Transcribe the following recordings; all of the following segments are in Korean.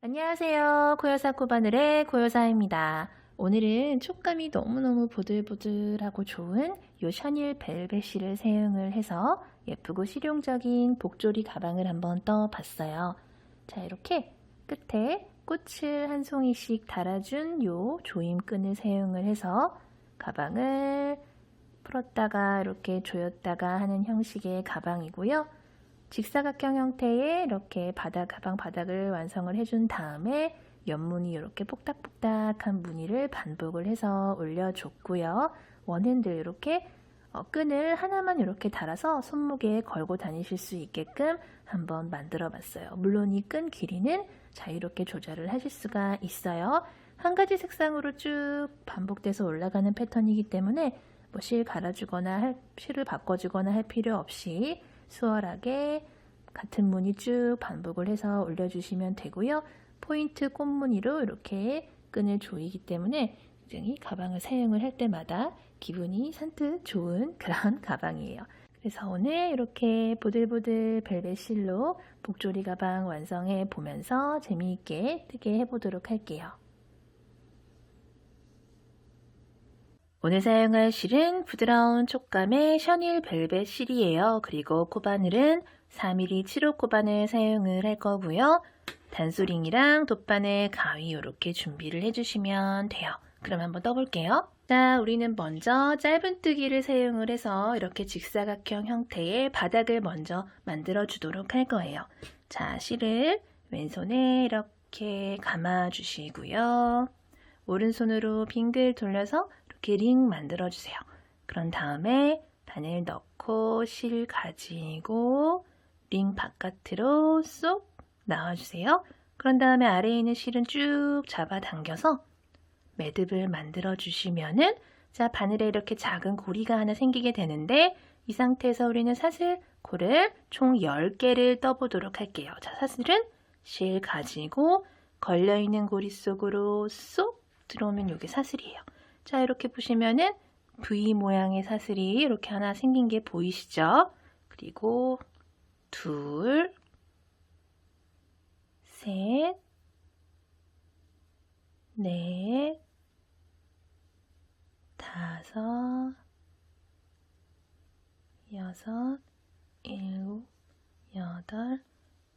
안녕하세요. 고요사 코바늘의 고요사입니다. 오늘은 촉감이 너무너무 보들보들하고 좋은 요 샤넬 벨벳실을 사용을 해서 예쁘고 실용적인 복조리 가방을 한번 떠봤어요. 자, 이렇게 끝에 꽃을 한 송이씩 달아준 요 조임끈을 사용을 해서 가방을 풀었다가 이렇게 조였다가 하는 형식의 가방이고요. 직사각형 형태의 이렇게 가방 바닥을 완성을 해준 다음에 옆무늬 이렇게 뽁닥뽁닥한 무늬를 반복을 해서 올려줬고요. 원핸들 이렇게 끈을 하나만 이렇게 달아서 손목에 걸고 다니실 수 있게끔 한번 만들어 봤어요. 물론 이 끈 길이는 자유롭게 조절을 하실 수가 있어요. 한 가지 색상으로 쭉 반복돼서 올라가는 패턴이기 때문에 뭐 실 갈아주거나 실을 바꿔주거나 할 필요 없이 수월하게 같은 무늬 쭉 반복을 해서 올려주시면 되고요. 포인트 꽃무늬로 이렇게 끈을 조이기 때문에 굉장히 가방을 사용을 할 때마다 기분이 산뜻 좋은 그런 가방이에요. 그래서 오늘 이렇게 보들보들 벨벳 실로 복조리 가방 완성해 보면서 재미있게 뜨게 해보도록 할게요. 오늘 사용할 실은 부드러운 촉감의 샤넬 벨벳 실이에요. 그리고 코바늘은 4mm 7호 코바늘 사용을 할 거고요. 단소링이랑 돗바늘, 가위 이렇게 준비를 해주시면 돼요. 그럼 한번 떠볼게요. 자, 우리는 먼저 짧은뜨기를 사용을 해서 이렇게 직사각형 형태의 바닥을 먼저 만들어 주도록 할 거예요. 자, 실을 왼손에 이렇게 감아 주시고요. 오른손으로 빙글 돌려서 이렇게 링 만들어 주세요. 그런 다음에 바늘 넣고 실 가지고 링 바깥으로 쏙 나와주세요. 그런 다음에 아래에 있는 실은 쭉 잡아당겨서 매듭을 만들어 주시면은 자, 바늘에 이렇게 작은 고리가 하나 생기게 되는데 이 상태에서 우리는 사슬코를 총 10개를 떠보도록 할게요. 자, 사슬은 실 가지고 걸려있는 고리 속으로 쏙 들어오면 이게 사슬이에요. 자, 이렇게 보시면은 V 모양의 사슬이 이렇게 하나 생긴 게 보이시죠? 그리고 둘, 셋, 넷, 다섯, 여섯, 일곱, 여덟,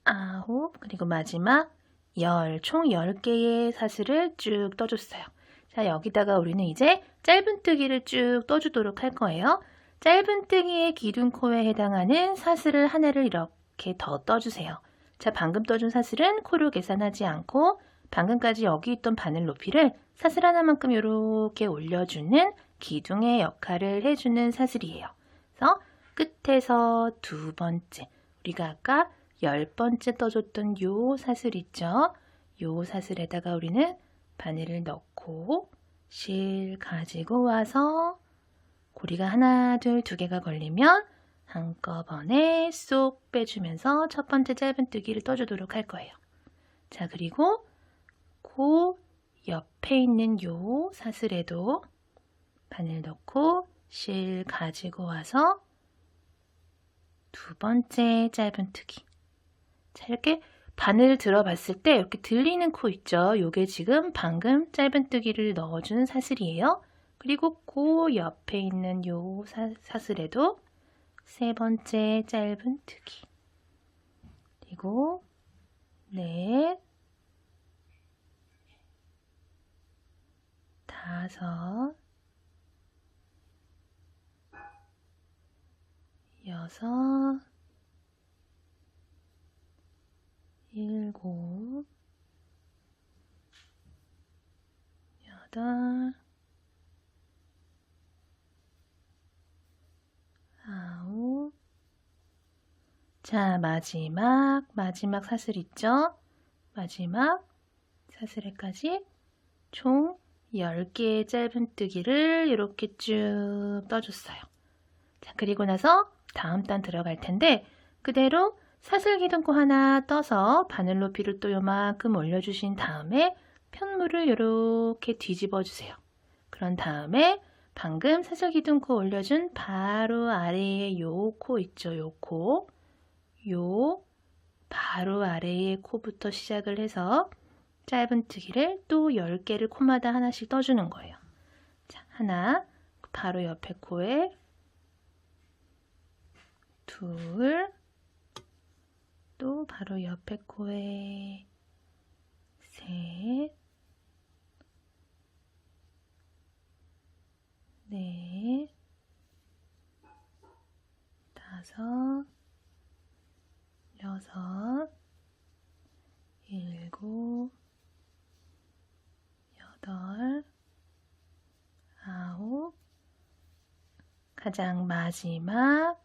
아홉, 그리고 마지막 총 10개의 사슬을 쭉 떠줬어요. 자, 여기다가 우리는 이제 짧은뜨기를 쭉 떠주도록 할 거예요. 짧은뜨기의 기둥코에 해당하는 사슬을 하나를 이렇게 더 떠주세요. 자, 방금 떠준 사슬은 코로 계산하지 않고 방금까지 여기 있던 바늘 높이를 사슬 하나만큼 이렇게 올려주는 기둥의 역할을 해주는 사슬이에요. 그래서 끝에서 두 번째, 우리가 아까 10번째 떠줬던 요 사슬 있죠? 요 사슬에다가 우리는 바늘을 넣고 실 가지고 와서 고리가 하나, 둘, 두 개가 걸리면 한꺼번에 쏙 빼주면서 첫 번째 짧은뜨기를 떠주도록 할 거예요. 자, 그리고 그 옆에 있는 요 사슬에도 바늘 넣고 실 가지고 와서 두 번째 짧은뜨기. 자, 이렇게 바늘 들어봤을 때 이렇게 들리는 코 있죠? 요게 지금 방금 짧은뜨기를 넣어준 사슬이에요. 그리고 그 옆에 있는 요 사슬에도 세 번째 짧은뜨기. 그리고 넷, 다섯, 여섯, 일곱, 여덟, 아홉. 자, 마지막 사슬 있죠? 마지막 사슬에까지 총 10개의 짧은뜨기를 이렇게 쭉 떠줬어요. 자, 그리고 나서 다음 단 들어갈 텐데 그대로 사슬 기둥코 하나 떠서 바늘 높이를 또 요만큼 올려주신 다음에 편물을 이렇게 뒤집어 주세요. 그런 다음에 방금 사슬 기둥코 올려준 바로 아래에 요 코 있죠? 요 코. 요 바로 아래의 코부터 시작을 해서 짧은뜨기를 또 10개를 코마다 하나씩 떠주는 거예요. 자, 하나, 바로 옆에 코에 둘, 또 바로 옆에 코에 셋, 넷, 다섯, 여섯, 일곱, 여덟, 아홉, 가장 마지막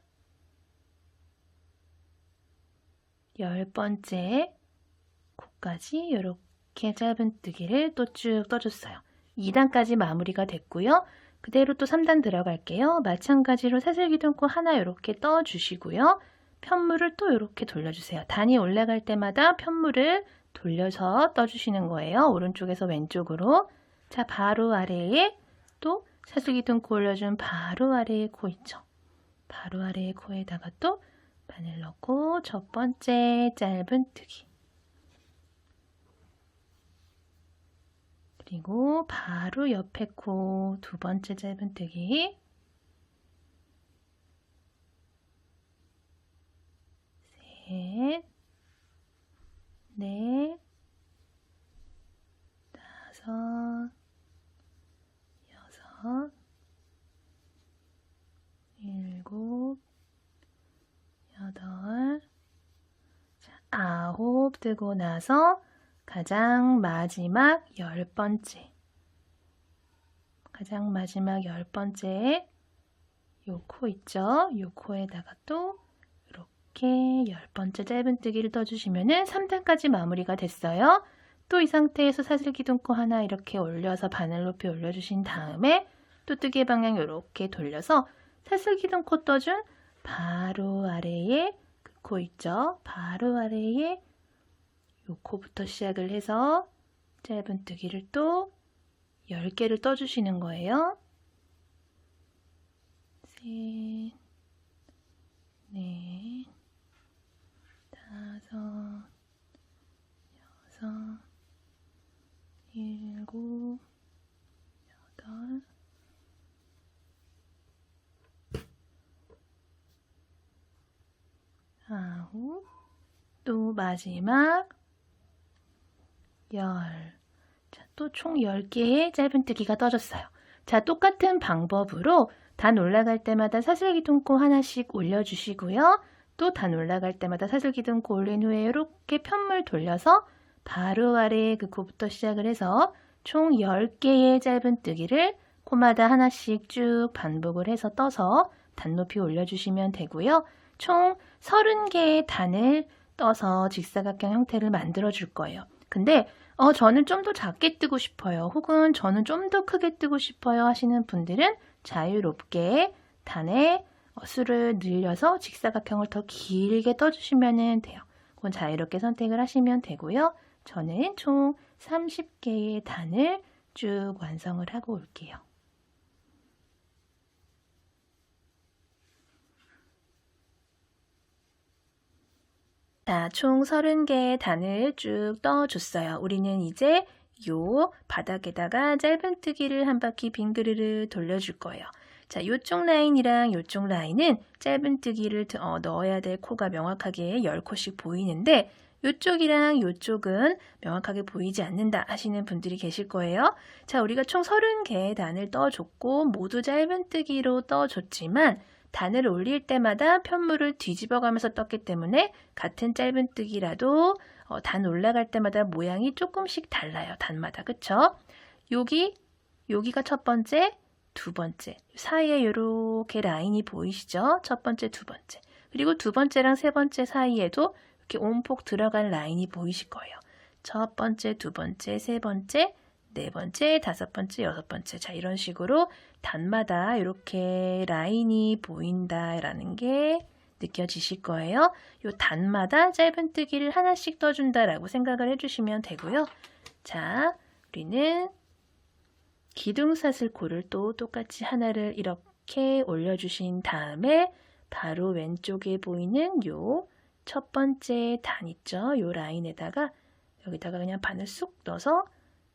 10번째 코까지 이렇게 짧은뜨기를 또 쭉 떠줬어요. 2단까지 마무리가 됐고요. 그대로 또 3단 들어갈게요. 마찬가지로 사슬기둥코 하나 이렇게 떠주시고요. 편물을 또 이렇게 돌려주세요. 단이 올라갈 때마다 편물을 돌려서 떠주시는 거예요. 오른쪽에서 왼쪽으로. 자, 바로 아래에 또 사슬기둥코 올려준 바로 아래에 코 있죠. 바로 아래에 코에다가 또 바늘 넣고 첫 번째 짧은뜨기. 그리고 바로 옆에 코 두 번째 짧은뜨기. 셋, 넷, 다섯, 여섯, 일곱, 여덟, 자, 아홉 뜨고 나서 가장 마지막 10번째. 가장 마지막 10번째 요 코 있죠? 요 코에다가 또 이렇게 10번째 짧은뜨기를 떠주시면은 3단까지 마무리가 됐어요. 또 이 상태에서 사슬기둥코 하나 이렇게 올려서 바늘 높이 올려주신 다음에 또 뜨개 방향 이렇게 돌려서 사슬기둥코 떠준 바로 아래에 그 코 있죠? 바로 아래에 요 코부터 시작을 해서 짧은뜨기를 또 10개를 떠주시는 거예요. 셋, 넷, 다섯, 여섯, 일곱, 여덟, 아홉, 또 마지막 10. 자, 또 총 10개의 짧은뜨기가 떠졌어요. 자, 똑같은 방법으로 단 올라갈 때마다 사슬기둥코 하나씩 올려주시고요. 또 단 올라갈 때마다 사슬기둥코 올린 후에 이렇게 편물 돌려서 바로 아래에 그 코부터 시작을 해서 총 10개의 짧은뜨기를 코마다 하나씩 쭉 반복을 해서 떠서 단 높이 올려주시면 되고요. 총 30개의 단을 떠서 직사각형 형태를 만들어 줄 거예요. 근데 저는 좀 더 작게 뜨고 싶어요. 혹은 저는 좀 더 크게 뜨고 싶어요 하시는 분들은 자유롭게 단의 수를 늘려서 직사각형을 더 길게 떠주시면 돼요. 그건 자유롭게 선택을 하시면 되고요. 저는 총 30개의 단을 쭉 완성을 하고 올게요. 자, 총 30개의 단을 쭉 떠줬어요. 우리는 이제 요 바닥에다가 짧은뜨기를 한 바퀴 빙그르르 돌려줄 거예요. 자, 요쪽 라인이랑 요쪽 라인은 짧은뜨기를 넣어야 될 코가 명확하게 10코씩 보이는데 요쪽이랑 요쪽은 명확하게 보이지 않는다 하시는 분들이 계실 거예요. 자, 우리가 총 30개의 단을 떠줬고 모두 짧은뜨기로 떠줬지만 단을 올릴 때마다 편물을 뒤집어 가면서 떴기 때문에 같은 짧은뜨기라도 단 올라갈 때마다 모양이 조금씩 달라요. 단마다. 그쵸? 여기가 첫 번째, 두 번째. 사이에 이렇게 라인이 보이시죠? 첫 번째, 두 번째. 그리고 두 번째랑 세 번째 사이에도 이렇게 온폭 들어간 라인이 보이실 거예요. 첫 번째, 두 번째, 세 번째, 네 번째, 다섯 번째, 여섯 번째. 자, 이런 식으로 단마다 이렇게 라인이 보인다라는 게 느껴지실 거예요. 요 단마다 짧은뜨기를 하나씩 떠준다라고 생각을 해주시면 되고요. 자, 우리는 기둥사슬코를 또 똑같이 하나를 이렇게 올려주신 다음에 바로 왼쪽에 보이는 요 첫 번째 단 있죠? 요 라인에다가 여기다가 그냥 바늘 쑥 넣어서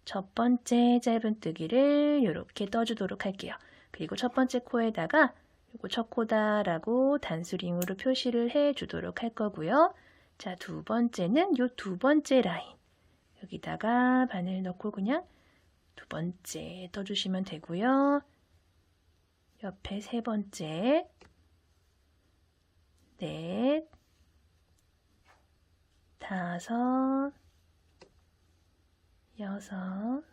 첫 번째 짧은뜨기를 이렇게 떠주도록 할게요. 그리고 첫 번째 코에다가 이거 첫 코다라고 단수링으로 표시를 해주도록 할 거고요. 자, 두 번째는 요 두 번째 라인. 여기다가 바늘 넣고 그냥 두 번째 떠주시면 되고요. 옆에 세 번째, 넷, 다섯, 여섯,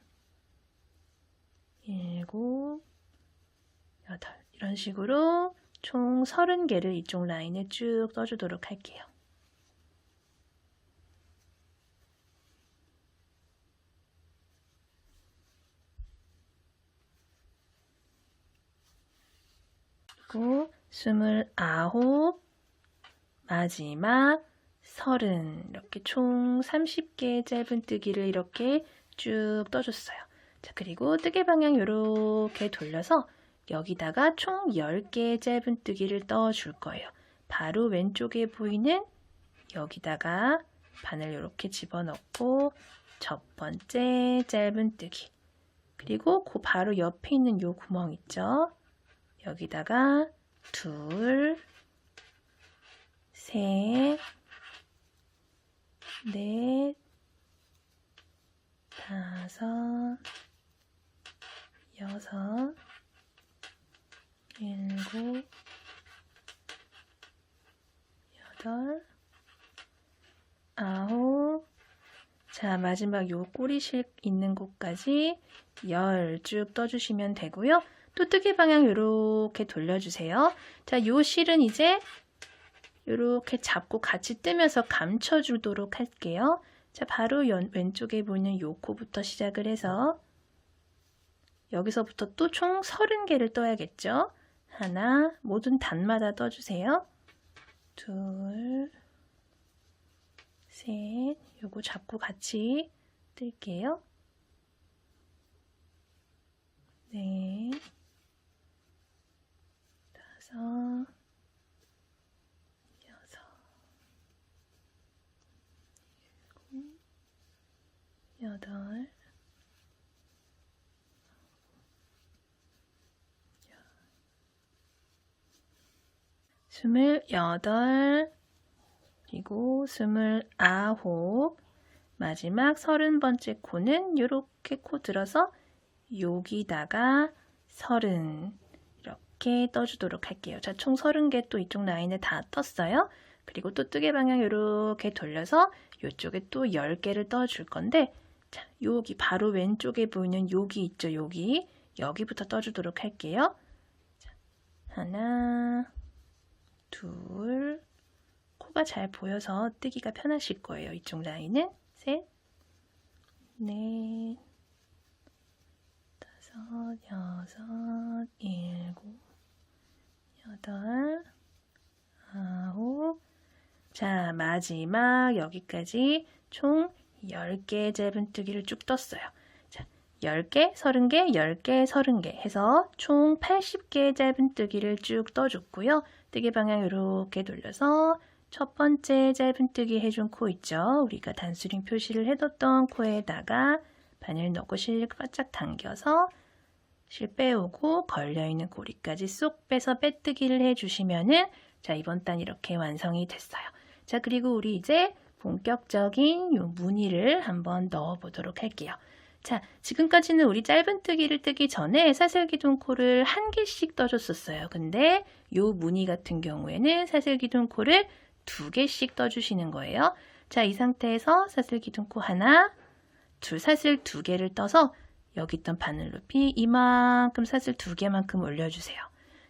일곱, 여덟. 이런 식으로 총 30개를 이쪽 라인에 쭉 떠주도록 할게요. 그리고 29, 마지막 30, 이렇게 총 30개의 짧은뜨기를 이렇게 쭉 떠줬어요. 자, 그리고 뜨개 방향 이렇게 돌려서 여기다가 총 10개의 짧은뜨기를 떠줄 거예요. 바로 왼쪽에 보이는 여기다가 바늘 이렇게 집어넣고 첫 번째 짧은뜨기, 그리고 그 바로 옆에 있는 요 구멍 있죠? 여기다가 둘, 셋, 넷, 다섯, 여섯, 일곱, 여덟, 아홉. 자, 마지막 요 꼬리실 있는 곳까지 10 쭉 떠주시면 되고요. 또 뜨개 방향 이렇게 돌려주세요. 자, 요 실은 이제 이렇게 잡고 같이 뜨면서 감춰주도록 할게요. 자, 바로 왼쪽에 보이는 요 코부터 시작을 해서 여기서부터 또 총 30개를 떠야겠죠. 하나, 모든 단마다 떠주세요. 둘, 셋, 요거 잡고 같이 뜰게요. 넷, 다섯, 여섯, 일곱, 여덟, 28, 그리고 29, 마지막 30번째 코는 이렇게 코 들어서 여기다가 30 이렇게 떠주도록 할게요. 자, 총 30개 또 이쪽 라인에 다 떴어요. 그리고 또 뜨개 방향 이렇게 돌려서 이쪽에 또 10개를 떠줄 건데, 자, 여기 바로 왼쪽에 보이는 여기 있죠? 여기부터 떠주도록 할게요. 자, 하나, 둘, 코가 잘 보여서 뜨기가 편하실 거예요. 이쪽 라인은 셋, 넷, 다섯, 여섯, 일곱, 여덟, 아홉. 자, 마지막 여기까지 총 10개 짧은뜨기를 쭉 떴어요. 자, 10개, 30개, 10개, 30개 해서 총 80개의 짧은뜨기를 쭉 떠줬고요. 뜨개 방향 이렇게 돌려서 첫 번째 짧은뜨기 해준 코 있죠? 우리가 단수링 표시를 해뒀던 코에다가 바늘 넣고 실 바짝 당겨서 실 빼오고 걸려있는 고리까지 쏙 빼서 빼뜨기를 해주시면은, 자, 이번 단 이렇게 완성이 됐어요. 자, 그리고 우리 이제 본격적인 요 무늬를 한번 넣어보도록 할게요. 자, 지금까지는 우리 짧은뜨기를 뜨기 전에 사슬기둥코를 1개씩 떠줬었어요. 근데 요 무늬 같은 경우에는 사슬기둥코를 2개씩 떠주시는 거예요. 자, 이 상태에서 사슬기둥코 하나, 사슬 2개를 떠서 여기 있던 바늘 높이 이만큼 사슬 2개만큼 올려주세요.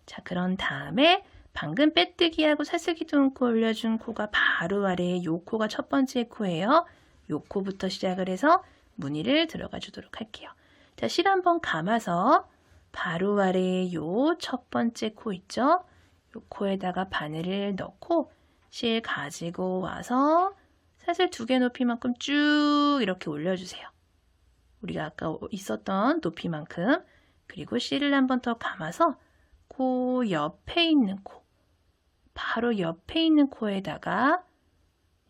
자, 그런 다음에 방금 빼뜨기하고 사슬기둥코 올려준 코가 바로 아래에 요 코가 첫 번째 코예요. 요 코부터 시작을 해서 무늬를 들어가 주도록 할게요. 자, 실 한번 감아서 바로 아래에 요 첫 번째 코 있죠? 요 코에다가 바늘을 넣고 실 가지고 와서 사슬 2개 높이만큼 쭉 이렇게 올려주세요. 우리가 아까 있었던 높이만큼. 그리고 실을 한번 더 감아서 코 옆에 있는 코, 바로 옆에 있는 코에다가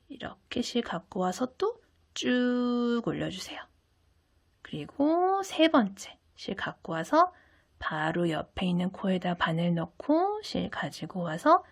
이렇게 실 갖고 와서 또 쭉 올려주세요. 그리고 세 번째 실 갖고 와서 바로 옆에 있는 코에다 바늘 넣고 실 가지고 와서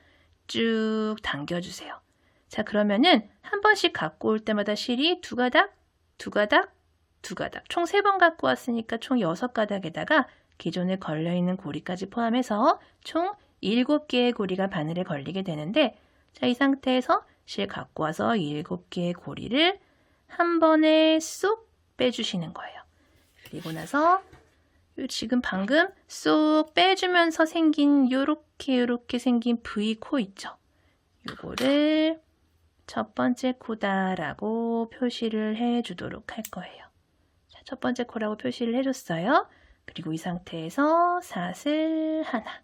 쭉 당겨주세요. 자, 그러면은 한 번씩 갖고 올 때마다 실이 두 가닥, 두 가닥, 두 가닥, 총 3번 갖고 왔으니까 총 6가닥에다가 기존에 걸려있는 고리까지 포함해서 총 7개의 고리가 바늘에 걸리게 되는데, 자, 이 상태에서 실 갖고 와서 7개의 고리를 한 번에 쏙 빼주시는 거예요. 그리고 나서 지금 방금 쏙 빼주면서 생긴 요렇게 생긴 V코 있죠? 요거를 첫 번째 코다라고 표시를 해주도록 할 거예요. 자, 첫 번째 코라고 표시를 해줬어요. 그리고 이 상태에서 사슬 하나.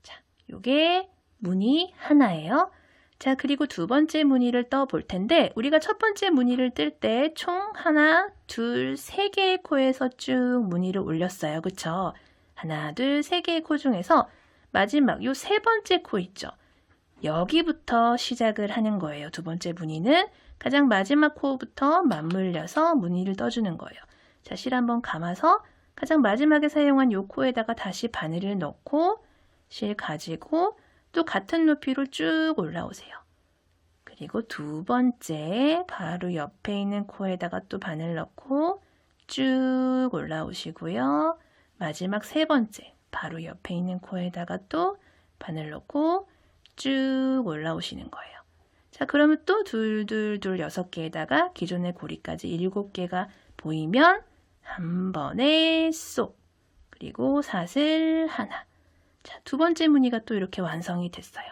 자, 요게 무늬 하나예요. 자, 그리고 두 번째 무늬를 떠 볼 텐데, 우리가 첫 번째 무늬를 뜰 때 총 하나, 둘, 세 개의 코에서 쭉 무늬를 올렸어요. 그쵸? 하나, 둘, 세 개의 코 중에서 마지막 요 세 번째 코 있죠? 여기부터 시작을 하는 거예요. 두 번째 무늬는 가장 마지막 코부터 맞물려서 무늬를 떠주는 거예요. 자, 실 한번 감아서 가장 마지막에 사용한 요 코에다가 다시 바늘을 넣고 실 가지고 또 같은 높이로 쭉 올라오세요. 그리고 두 번째 바로 옆에 있는 코에다가 또 바늘 넣고 쭉 올라오시고요. 마지막 세 번째 바로 옆에 있는 코에다가 또 바늘 넣고 쭉 올라오시는 거예요. 자, 그러면 또 둘둘둘 6개에다가 기존의 고리까지 7개가 보이면 한 번에 쏙, 그리고 사슬 하나. 자, 두 번째 무늬가 또 이렇게 완성이 됐어요.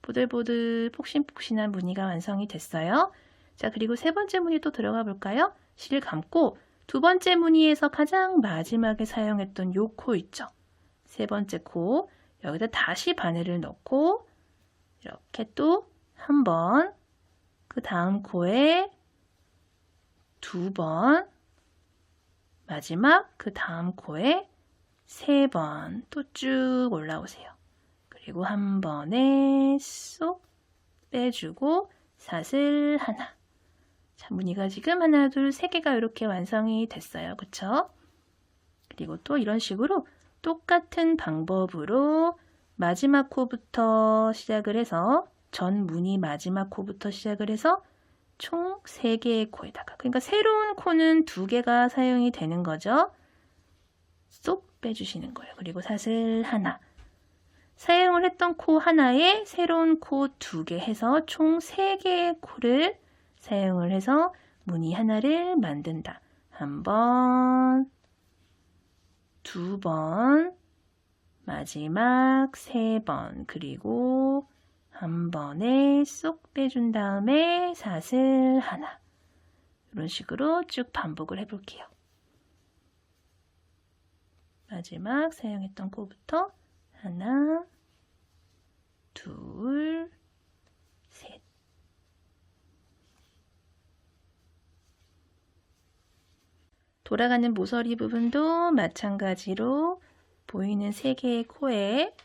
보들보들 폭신폭신한 무늬가 완성이 됐어요. 자, 그리고 세 번째 무늬 또 들어가 볼까요? 실 감고 두 번째 무늬에서 가장 마지막에 사용했던 요 코 있죠? 세 번째 코, 여기다 다시 바늘을 넣고 이렇게 또 한 번, 그 다음 코에 두 번, 마지막 그 다음 코에 3번 또 쭉 올라오세요. 그리고 한 번에 쏙 빼주고 사슬 하나. 자, 무늬가 지금 하나, 둘, 3개가 이렇게 완성이 됐어요. 그쵸? 그리고 또 이런 식으로 똑같은 방법으로 마지막 코부터 시작을 해서 전 무늬 마지막 코부터 시작을 해서 총 3개의 코에다가, 그러니까 새로운 코는 2개가 사용이 되는 거죠. 쏙 빼주시는 거예요. 그리고 사슬 하나. 사용을 했던 코 하나에 새로운 코 2개 해서 총 3개의 코를 사용을 해서 무늬 하나를 만든다. 한 번, 두 번, 마지막 3번, 그리고 한 번에 쏙 빼준 다음에 사슬 하나. 이런 식으로 쭉 반복을 해볼게요. 마지막 사용했던 코부터 하나, 둘, 셋. 돌아가는 모서리 부분도 마찬가지로 보이는 3개의 코에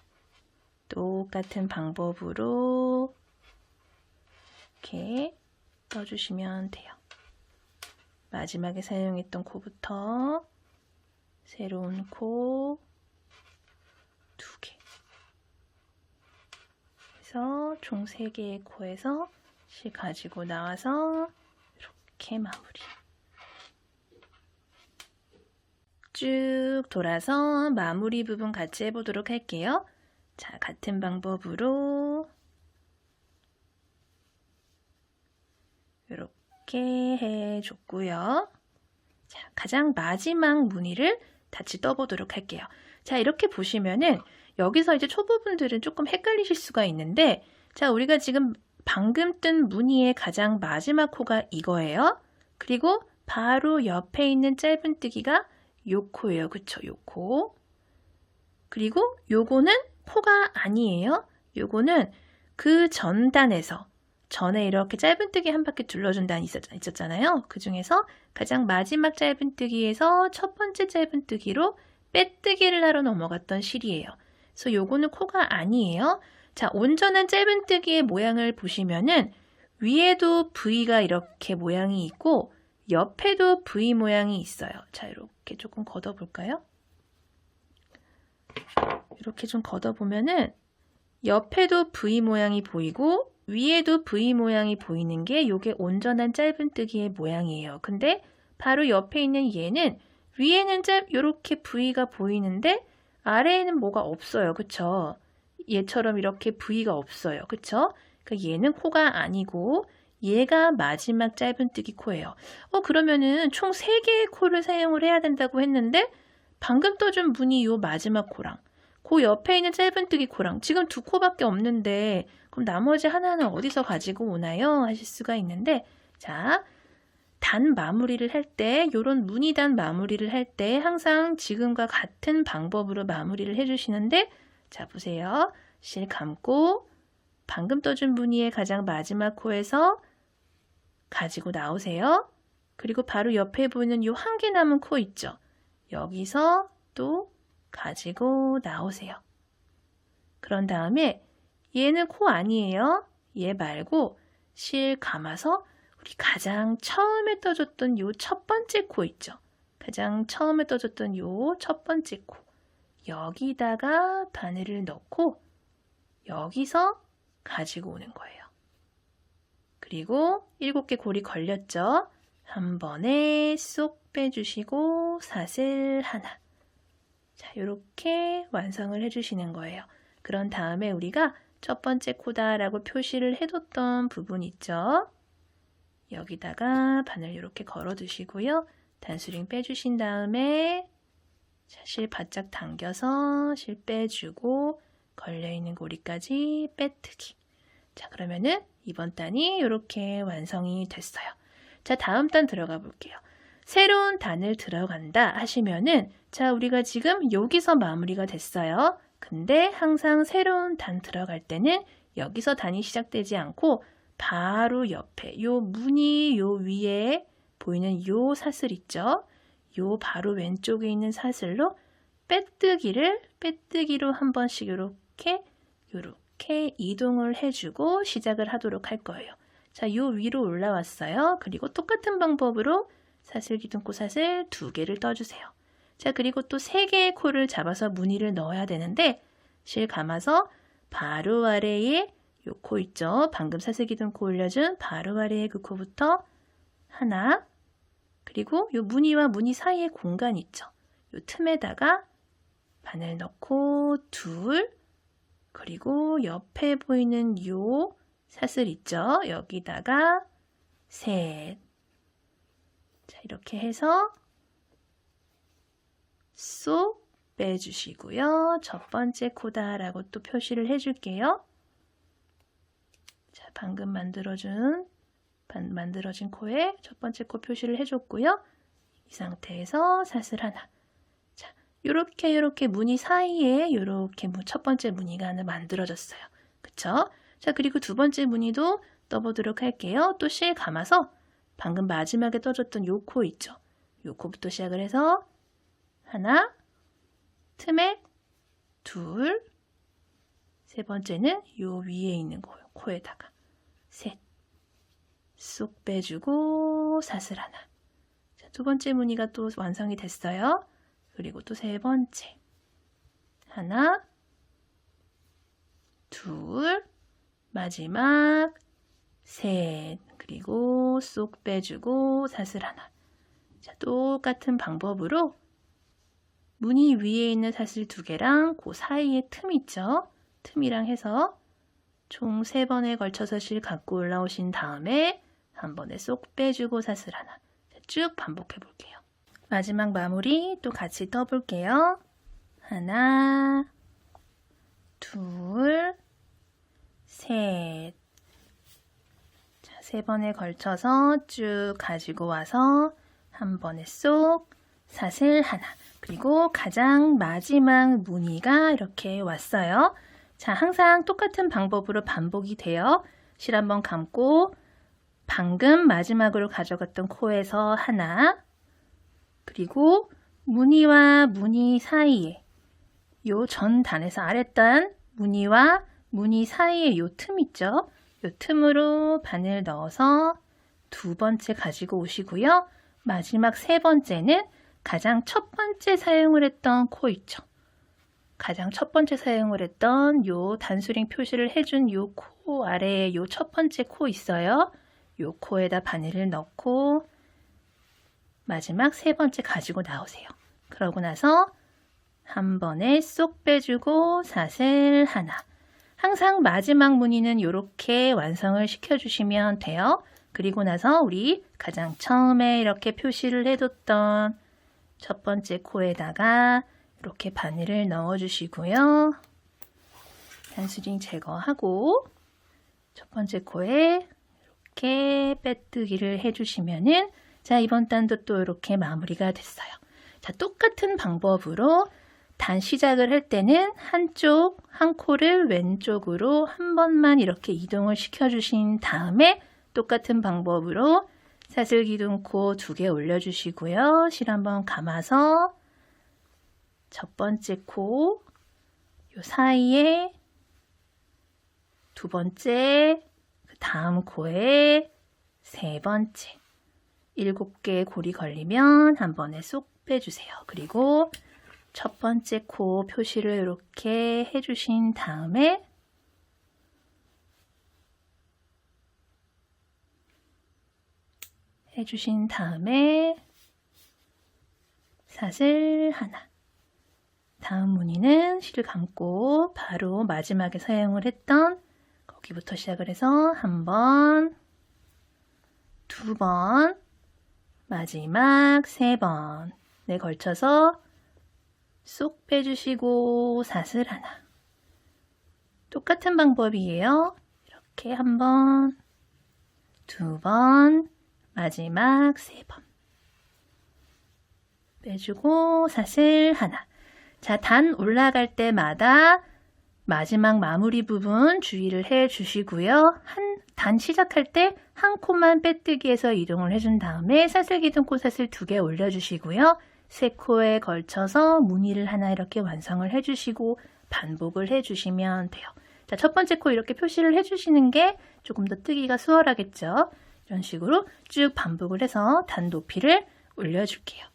똑같은 방법으로 이렇게 떠주시면 돼요. 마지막에 사용했던 코부터 새로운 코 2개. 그래서 총 3개의 코에서 실 가지고 나와서 이렇게 마무리. 쭉 돌아서 마무리 부분 같이 해보도록 할게요. 자, 같은 방법으로 이렇게 해줬고요. 자, 가장 마지막 무늬를 같이 떠보도록 할게요. 자, 이렇게 보시면은 여기서 이제 초보분들은 조금 헷갈리실 수가 있는데, 자, 우리가 지금 방금 뜬 무늬의 가장 마지막 코가 이거예요. 그리고 바로 옆에 있는 짧은뜨기가 요 코예요. 그쵸? 요 코. 그리고 요거는 코가 아니에요. 요거는 그 전단에서 전에 이렇게 짧은뜨기 한 바퀴 둘러준 단이 있었잖아요. 그 중에서 가장 마지막 짧은뜨기에서 첫 번째 짧은뜨기로 빼뜨기를 하러 넘어갔던 실이에요. 그래서 요거는 코가 아니에요. 자, 온전한 짧은뜨기의 모양을 보시면은 위에도 V가 이렇게 모양이 있고 옆에도 V 모양이 있어요. 자, 이렇게 조금 걷어볼까요? 이렇게 좀 걷어보면은 옆에도 V 모양이 보이고 위에도 V 모양이 보이는 게 요게 온전한 짧은뜨기의 모양이에요. 근데 바로 옆에 있는 얘는 위에는 요렇게 V가 보이는데 아래에는 뭐가 없어요. 그쵸? 얘처럼 이렇게 V가 없어요. 그쵸? 그러니까 얘는 코가 아니고 얘가 마지막 짧은뜨기 코예요. 그러면은 총 3개의 코를 사용을 해야 된다고 했는데 방금 떠준 무늬 요 마지막 코랑 그 옆에 있는 짧은뜨기 코랑 지금 2코밖에 없는데 그럼 나머지 하나는 어디서 가지고 오나요? 하실 수가 있는데 자, 단 마무리를 할 때 요런 무늬 단 마무리를 할 때 항상 지금과 같은 방법으로 마무리를 해주시는데 자, 보세요. 실 감고 방금 떠준 무늬의 가장 마지막 코에서 가지고 나오세요. 그리고 바로 옆에 보이는 요 한 개 남은 코 있죠? 여기서 또 가지고 나오세요. 그런 다음에 얘는 코 아니에요. 얘 말고 실 감아서 우리 가장 처음에 떠줬던 요 첫 번째 코 있죠? 가장 처음에 떠줬던 요 첫 번째 코. 여기다가 바늘을 넣고 여기서 가지고 오는 거예요. 그리고 7개 골이 걸렸죠? 한 번에 쏙 빼주시고 사슬 하나. 자, 이렇게 완성을 해주시는 거예요. 그런 다음에 우리가 첫 번째 코다라고 표시를 해뒀던 부분 있죠? 여기다가 바늘 이렇게 걸어두시고요. 단수링 빼주신 다음에 자, 실 바짝 당겨서 실 빼주고 걸려있는 고리까지 빼뜨기. 자, 그러면은 이번 단이 이렇게 완성이 됐어요. 자, 다음 단 들어가 볼게요. 새로운 단을 들어간다 하시면은 자, 우리가 지금 여기서 마무리가 됐어요. 근데 항상 새로운 단 들어갈 때는 여기서 단이 시작되지 않고 바로 옆에 요 무늬 요 위에 보이는 요 사슬 있죠? 요 바로 왼쪽에 있는 사슬로 빼뜨기로 한 번씩 요렇게 이동을 해주고 시작을 하도록 할 거예요. 자, 요 위로 올라왔어요. 그리고 똑같은 방법으로 사슬 기둥코 사슬 2개를 떠주세요. 자, 그리고 또 3개의 코를 잡아서 무늬를 넣어야 되는데 실 감아서 바로 아래에 요 코 있죠? 방금 사슬 기둥코 올려준 바로 아래에 그 코부터 하나, 그리고 요 무늬와 무늬 사이에 공간 있죠? 요 틈에다가 바늘 넣고 2, 그리고 옆에 보이는 요 사슬 있죠? 여기다가 3. 자, 이렇게 해서 쏙 빼주시고요. 첫 번째 코다라고 또 표시를 해줄게요. 자, 방금 만들어진 코에 첫 번째 코 표시를 해줬고요. 이 상태에서 사슬 하나. 자, 요렇게 무늬 사이에 요렇게 첫 번째 무늬가 하나 만들어졌어요. 그쵸? 자, 그리고 두 번째 무늬도 떠보도록 할게요. 또 실 감아서 방금 마지막에 떠줬던 요 코 있죠? 요 코부터 시작을 해서 하나, 틈에 2, 세 번째는 요 위에 있는 코에다가 셋, 쏙 빼주고 사슬 하나. 자, 두 번째 무늬가 또 완성이 됐어요. 그리고 또 세 번째 하나, 둘, 마지막 셋, 그리고 쏙 빼주고 사슬 하나. 자, 똑같은 방법으로 무늬 위에 있는 사슬 2개랑 그 사이에 틈 있죠? 틈이랑 해서 총 3번에 걸쳐서 실 갖고 올라오신 다음에 한 번에 쏙 빼주고 사슬 하나. 자, 쭉 반복해 볼게요. 마지막 마무리 또 같이 떠볼게요. 하나, 둘, 셋. 자, 3번에 걸쳐서 쭉 가지고 와서 한 번에 쏙 사슬 하나. 그리고 가장 마지막 무늬가 이렇게 왔어요. 자, 항상 똑같은 방법으로 반복이 돼요. 실 한번 감고 방금 마지막으로 가져갔던 코에서 하나, 그리고 무늬와 무늬 사이에 요 전 단에서 아랫단 무늬와 무늬 사이에 요 틈 있죠? 요 틈으로 바늘 넣어서 두 번째 가지고 오시고요. 마지막 세 번째는 가장 첫 번째 사용을 했던 코 있죠. 가장 첫 번째 사용을 했던 요 단수링 표시를 해준 요 코 아래에 요 첫 번째 코 있어요. 요 코에다 바늘을 넣고 마지막 세 번째 가지고 나오세요. 그러고 나서 한 번에 쏙 빼주고 사슬 하나. 항상 마지막 무늬는 이렇게 완성을 시켜주시면 돼요. 그리고 나서 우리 가장 처음에 이렇게 표시를 해뒀던 첫 번째 코에다가 이렇게 바늘을 넣어주시고요. 단수링 제거하고 첫 번째 코에 이렇게 빼뜨기를 해주시면은 자, 이번 단도 또 이렇게 마무리가 됐어요. 자, 똑같은 방법으로 단 시작을 할 때는 한쪽 한 코를 왼쪽으로 한 번만 이렇게 이동을 시켜주신 다음에 똑같은 방법으로 사슬 기둥코 2개 올려주시고요. 실 한번 감아서 첫 번째 코 요 사이에 두 번째 그 다음 코에 세 번째 7개의 골이 걸리면 한 번에 쏙 빼주세요. 그리고 첫 번째 코 표시를 이렇게 해주신 다음에 사슬 하나. 다음 무늬는 실 감고 바로 마지막에 사용을 했던 거기부터 시작을 해서 한 번, 두 번, 마지막 세 번에 걸쳐서 쏙 빼주시고 사슬 하나. 똑같은 방법이에요. 이렇게 한 번, 두 번, 마지막 세 번. 빼주고 사슬 하나. 자, 단 올라갈 때마다 마지막 마무리 부분 주의를 해 주시고요. 단 시작할 때 한 코만 빼뜨기해서 이동을 해준 다음에 사슬 기둥코 사슬 2개 올려주시고요. 세 코에 걸쳐서 무늬를 하나 이렇게 완성을 해주시고 반복을 해주시면 돼요. 자, 첫 번째 코 이렇게 표시를 해주시는 게 조금 더 뜨기가 수월하겠죠. 이런 식으로 쭉 반복을 해서 단 높이를 올려줄게요.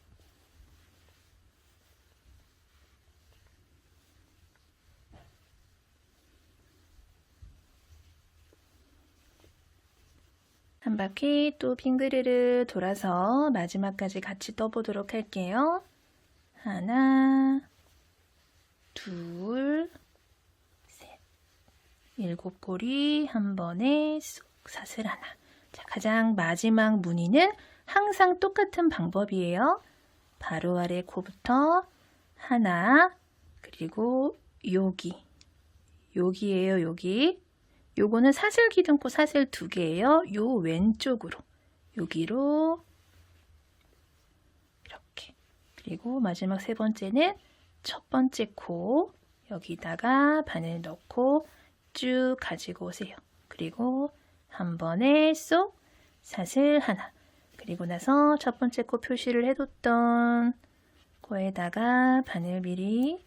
한 바퀴 또 빙그르르 돌아서 마지막까지 같이 떠보도록 할게요. 하나, 둘, 셋. 7골이 한 번에 쏙 사슬 하나. 자, 가장 마지막 무늬는 항상 똑같은 방법이에요. 바로 아래 코부터 하나, 그리고 여기예요, 여기. 요거는 사슬 기둥코 사슬 2개예요. 요 왼쪽으로 여기로 이렇게. 그리고 마지막 세 번째는 첫 번째 코 여기다가 바늘 넣고 쭉 가지고 오세요. 그리고 한 번에 쏙 사슬 하나. 그리고 나서 첫 번째 코 표시를 해뒀던 코에다가 바늘 미리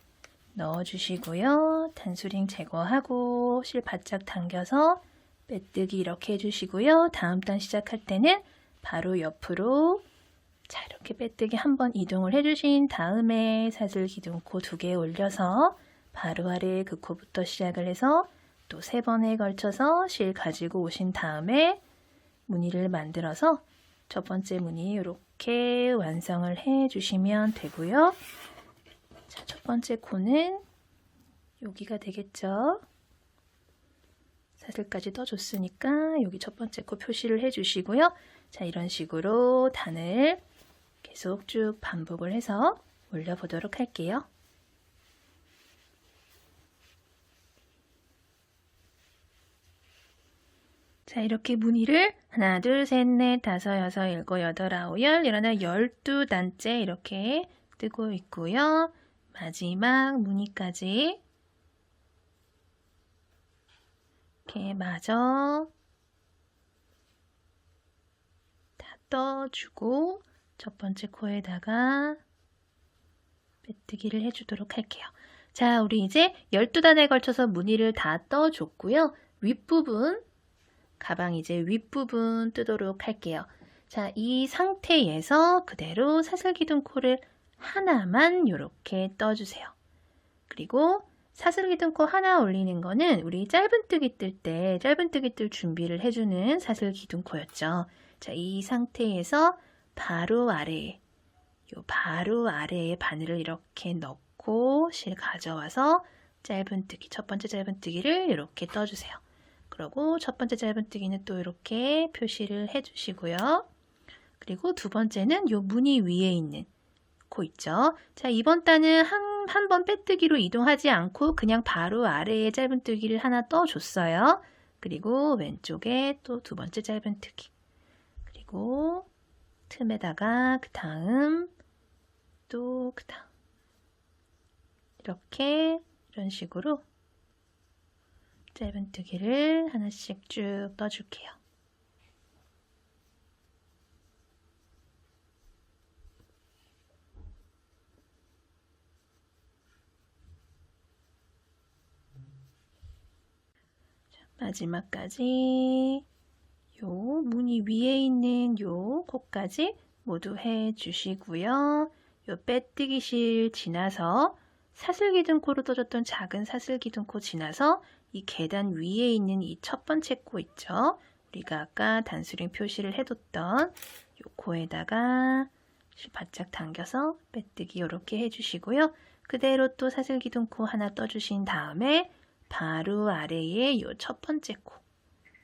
넣어주시고요. 단수링 제거하고 실 바짝 당겨서 빼뜨기 이렇게 해주시고요. 다음 단 시작할 때는 바로 옆으로 자 이렇게 빼뜨기 한번 이동을 해주신 다음에 사슬 기둥코 2개 올려서 바로 아래 그 코부터 시작을 해서 또 3번에 걸쳐서 실 가지고 오신 다음에 무늬를 만들어서 첫 번째 무늬 이렇게 완성을 해주시면 되고요. 자, 첫 번째 코는 여기가 되겠죠. 사슬까지 떠줬으니까 여기 첫 번째 코 표시를 해주시고요. 자, 이런 식으로 단을 계속 쭉 반복을 해서 올려보도록 할게요. 자, 이렇게 무늬를 하나, 둘, 셋, 넷, 다섯, 여섯, 일곱, 여덟, 아홉, 열, 열하나, 12단째 이렇게 뜨고 있고요. 마지막 무늬까지 이렇게 마저 다 떠주고 첫 번째 코에다가 빼뜨기를 해주도록 할게요. 자, 우리 이제 12단에 걸쳐서 무늬를 다 떠줬고요. 윗부분 가방 이제 윗부분 뜨도록 할게요. 자, 이 상태에서 그대로 사슬기둥코를 하나만 이렇게 떠주세요. 그리고 사슬기둥코 하나 올리는 거는 우리 짧은뜨기 뜰 때 짧은뜨기 뜰 준비를 해주는 사슬기둥코였죠. 자, 이 상태에서 바로 아래에 바로 아래에 바늘을 이렇게 넣고 실 가져와서 짧은뜨기, 첫 번째 짧은뜨기를 이렇게 떠주세요. 그리고 첫 번째 짧은뜨기는 또 이렇게 표시를 해주시고요. 그리고 두 번째는 요 무늬 위에 있는 코 있죠. 자, 이번 단은 한 번 빼뜨기로 이동하지 않고 그냥 바로 아래에 짧은뜨기를 하나 떠줬어요. 그리고 왼쪽에 또 두 번째 짧은뜨기. 그리고 틈에다가 그 다음 또 그 다음 이렇게 이런 식으로 짧은뜨기를 하나씩 쭉 떠줄게요. 마지막까지 요 무늬 위에 있는 요 코까지 모두 해주시고요. 요 빼뜨기 실 지나서 사슬기둥코로 떠줬던 작은 사슬기둥코 지나서 이 계단 위에 있는 이 첫 번째 코 있죠. 우리가 아까 단수링 표시를 해뒀던 요 코에다가 실 바짝 당겨서 빼뜨기 이렇게 해주시고요. 그대로 또 사슬기둥코 하나 떠주신 다음에 바로 아래에 요 첫 번째 코,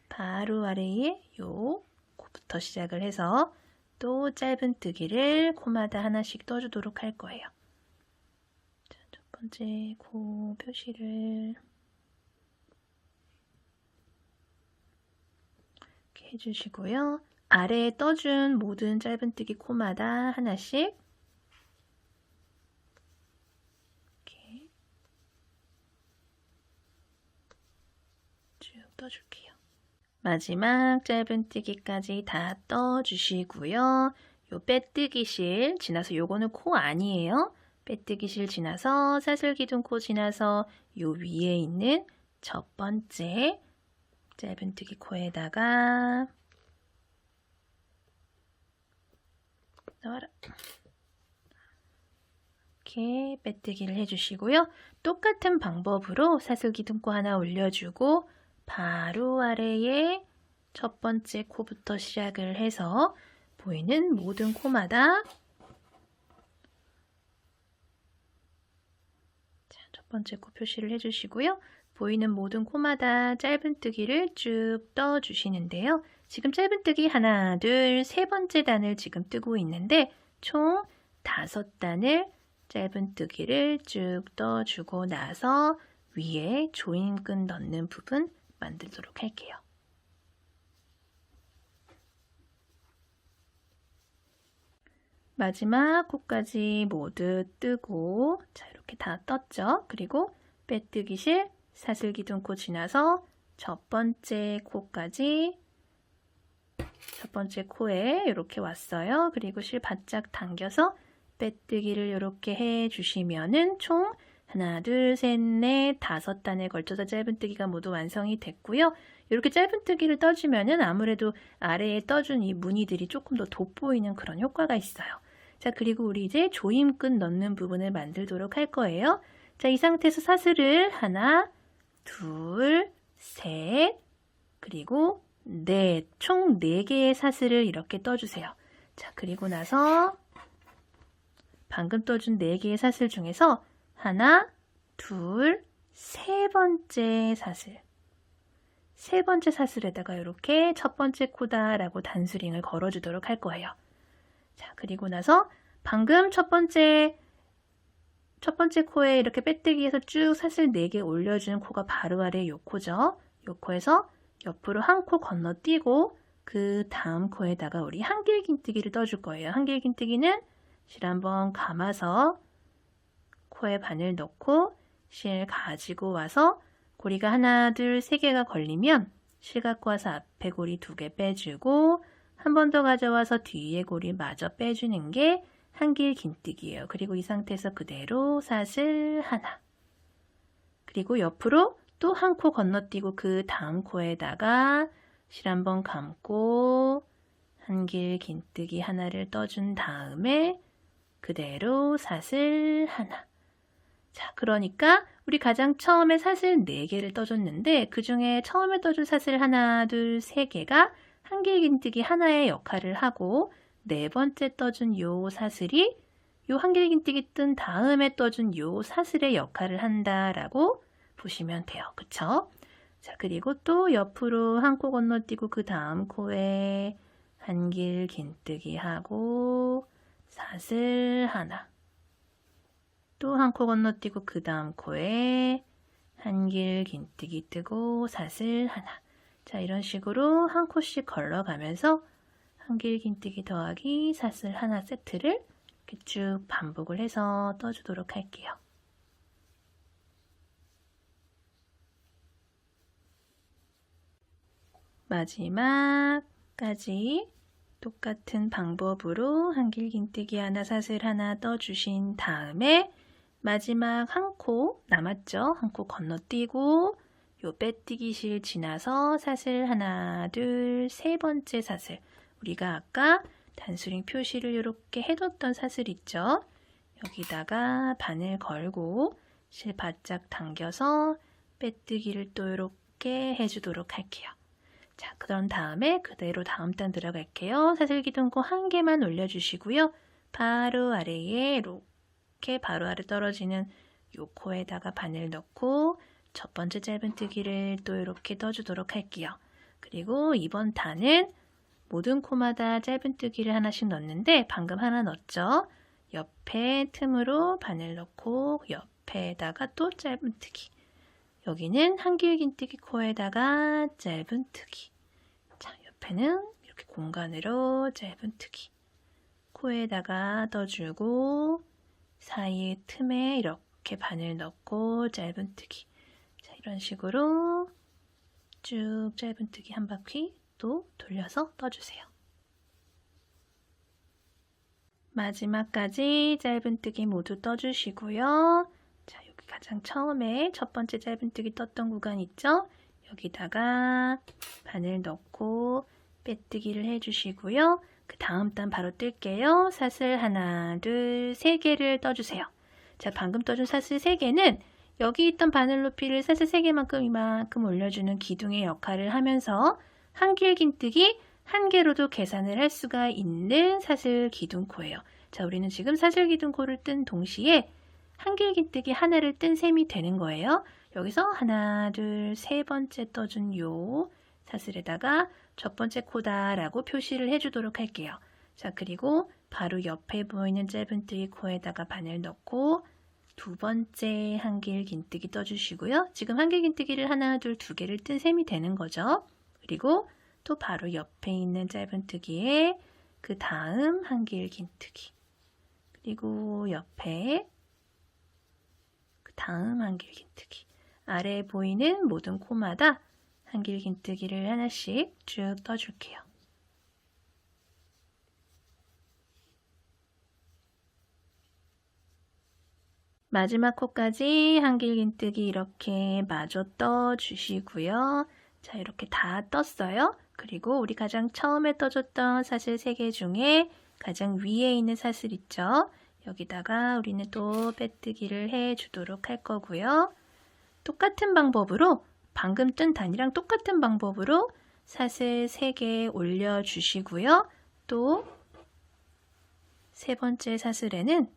바로 아래에 요 코부터 시작을 해서 또 짧은뜨기를 코마다 하나씩 떠주도록 할 거예요. 자, 첫 번째 코 표시를 이렇게 해주시고요. 아래에 떠준 모든 짧은뜨기 코마다 하나씩 이렇게 쭉 떠줄게요. 마지막 짧은뜨기까지 다 떠주시고요. 요 빼뜨기 실 지나서 요거는 코 아니에요. 빼뜨기 실 지나서 사슬기둥코 지나서 요 위에 있는 첫 번째 짧은뜨기 코에다가 넣어라. 이렇게 빼뜨기를 해주시고요. 똑같은 방법으로 사슬기둥코 하나 올려주고 바로 아래에 첫 번째 코부터 시작을 해서 보이는 모든 코마다 첫 번째 코 표시를 해주시고요. 보이는 모든 코마다 짧은뜨기를 쭉 떠주시는데요. 지금 짧은뜨기 하나, 둘, 세 번째 단을 지금 뜨고 있는데 총 5단을 짧은뜨기를 쭉 떠주고 나서 위에 조임끈 넣는 부분 만들도록 할게요. 마지막 코까지 모두 뜨고 자 이렇게 다 떴죠. 그리고 빼뜨기 실 사슬기둥코 지나서 첫 번째 코까지 첫 번째 코에 이렇게 왔어요. 그리고 실 바짝 당겨서 빼뜨기를 이렇게 해주시면은 총 하나, 둘, 셋, 넷, 5단에 걸쳐서 짧은뜨기가 모두 완성이 됐고요. 이렇게 짧은뜨기를 떠주면은 아무래도 아래에 떠준 이 무늬들이 조금 더 돋보이는 그런 효과가 있어요. 자, 그리고 우리 이제 조임끈 넣는 부분을 만들도록 할 거예요. 자, 이 상태에서 사슬을 하나, 둘, 셋, 그리고 넷, 총 4개의 사슬을 이렇게 떠주세요. 자, 그리고 나서 방금 떠준 4개의 사슬 중에서 하나, 둘, 세 번째 사슬. 세 번째 사슬에다가 이렇게 첫 번째 코다라고 단수링을 걸어주도록 할 거예요. 자, 그리고 나서 방금 첫 번째 코에 이렇게 빼뜨기해서 쭉 사슬 4개 올려주는 코가 바로 아래 요 코죠. 요 코에서 옆으로 한 코 건너뛰고 그 다음 코에다가 우리 한길긴뜨기를 떠줄 거예요. 한길긴뜨기는 실 한번 감아서 코에 바늘 넣고 실 가지고 와서 고리가 하나, 둘, 3개가 걸리면 실 갖고 와서 앞에 고리 2개 빼주고 한 번 더 가져와서 뒤에 고리 마저 빼주는 게 한길긴뜨기예요. 그리고 이 상태에서 그대로 사슬 하나 그리고 옆으로 또 한 코 건너뛰고 그 다음 코에다가 실 한번 감고 한길 긴뜨기 하나를 떠준 다음에 그대로 사슬 하나. 자, 그러니까 우리 가장 처음에 사슬 4개를 떠줬는데 그 중에 처음에 떠준 사슬 하나, 둘, 3개가 한길 긴뜨기 하나의 역할을 하고 네 번째 떠준 요 사슬이 요 한길 긴뜨기 뜬 다음에 떠준 요 사슬의 역할을 한다라고 보시면 돼요. 그쵸? 자, 그리고 또 옆으로 한 코 건너뛰고 그 다음 코에 한길 긴뜨기 하고 사슬 하나. 또 한 코 건너뛰고 그 다음 코에 한길 긴뜨기 뜨고 사슬 하나. 자, 이런 식으로 한 코씩 걸러가면서 한길 긴뜨기 더하기 사슬 하나 세트를 이렇게 쭉 반복을 해서 떠주도록 할게요. 마지막까지 똑같은 방법으로 한길 긴뜨기 하나 사슬 하나 떠주신 다음에 마지막 한 코 남았죠? 한 코 건너뛰고 요 빼뜨기 실 지나서 사슬 하나, 둘, 세 번째 사슬. 우리가 아까 단수링 표시를 이렇게 해뒀던 사슬 있죠? 여기다가 바늘 걸고 실 바짝 당겨서 빼뜨기를 또 이렇게 해주도록 할게요. 자, 그런 다음에 그대로 다음 단 들어갈게요. 사슬 기둥코 한 개만 올려주시고요. 바로 아래에 이렇게 바로 아래 떨어지는 요 코에다가 바늘 넣고 첫 번째 짧은뜨기를 또 이렇게 떠주도록 할게요. 그리고 이번 단은 모든 코마다 짧은뜨기를 하나씩 넣는데 방금 하나 넣었죠? 옆에 틈으로 바늘 넣고 옆에다가 또 짧은뜨기. 여기는 한길 긴뜨기 코에다가 짧은뜨기. 자, 옆에는 이렇게 공간으로 짧은뜨기. 코에다가 떠주고 사이에 틈에 이렇게 바늘 넣고 짧은뜨기. 자, 이런 식으로 쭉 짧은뜨기 한 바퀴 또 돌려서 떠주세요. 마지막까지 짧은뜨기 모두 떠주시고요. 자, 여기 가장 처음에 첫 번째 짧은뜨기 떴던 구간 있죠? 여기다가 바늘 넣고 빼뜨기를 해주시고요. 그 다음 단 바로 뜰게요. 사슬 하나, 둘, 3개를 떠주세요. 자, 방금 떠준 사슬 3개는 여기 있던 바늘 높이를 사슬 3개만큼 이만큼 올려주는 기둥의 역할을 하면서 한길 긴뜨기 1개로도 계산을 할 수가 있는 사슬 기둥코예요. 자, 우리는 지금 사슬 기둥코를 뜬 동시에 한길 긴뜨기 하나를 뜬 셈이 되는 거예요. 여기서 하나, 둘, 세 번째 떠준 요 사슬에다가 첫 번째 코다라고 표시를 해주도록 할게요. 자, 그리고 바로 옆에 보이는 짧은뜨기 코에다가 바늘 넣고 두 번째 한길 긴뜨기 떠주시고요. 지금 한길 긴뜨기를 하나, 둘, 2개를 뜬 셈이 되는 거죠. 그리고 또 바로 옆에 있는 짧은뜨기에 그 다음 한길 긴뜨기. 그리고 옆에 그 다음 한길 긴뜨기. 아래에 보이는 모든 코마다 한길 긴뜨기를 하나씩 쭉 떠줄게요. 마지막 코까지 한길 긴뜨기 이렇게 마저 떠주시고요. 자, 이렇게 다 떴어요. 그리고 우리 가장 처음에 떠줬던 사슬 3개 중에 가장 위에 있는 사슬 있죠? 여기다가 우리는 또 빼뜨기를 해주도록 할 거고요. 똑같은 방법으로 방금 뜬 단이랑 똑같은 방법으로 사슬 3개 올려주시고요. 또 세 번째 사슬에는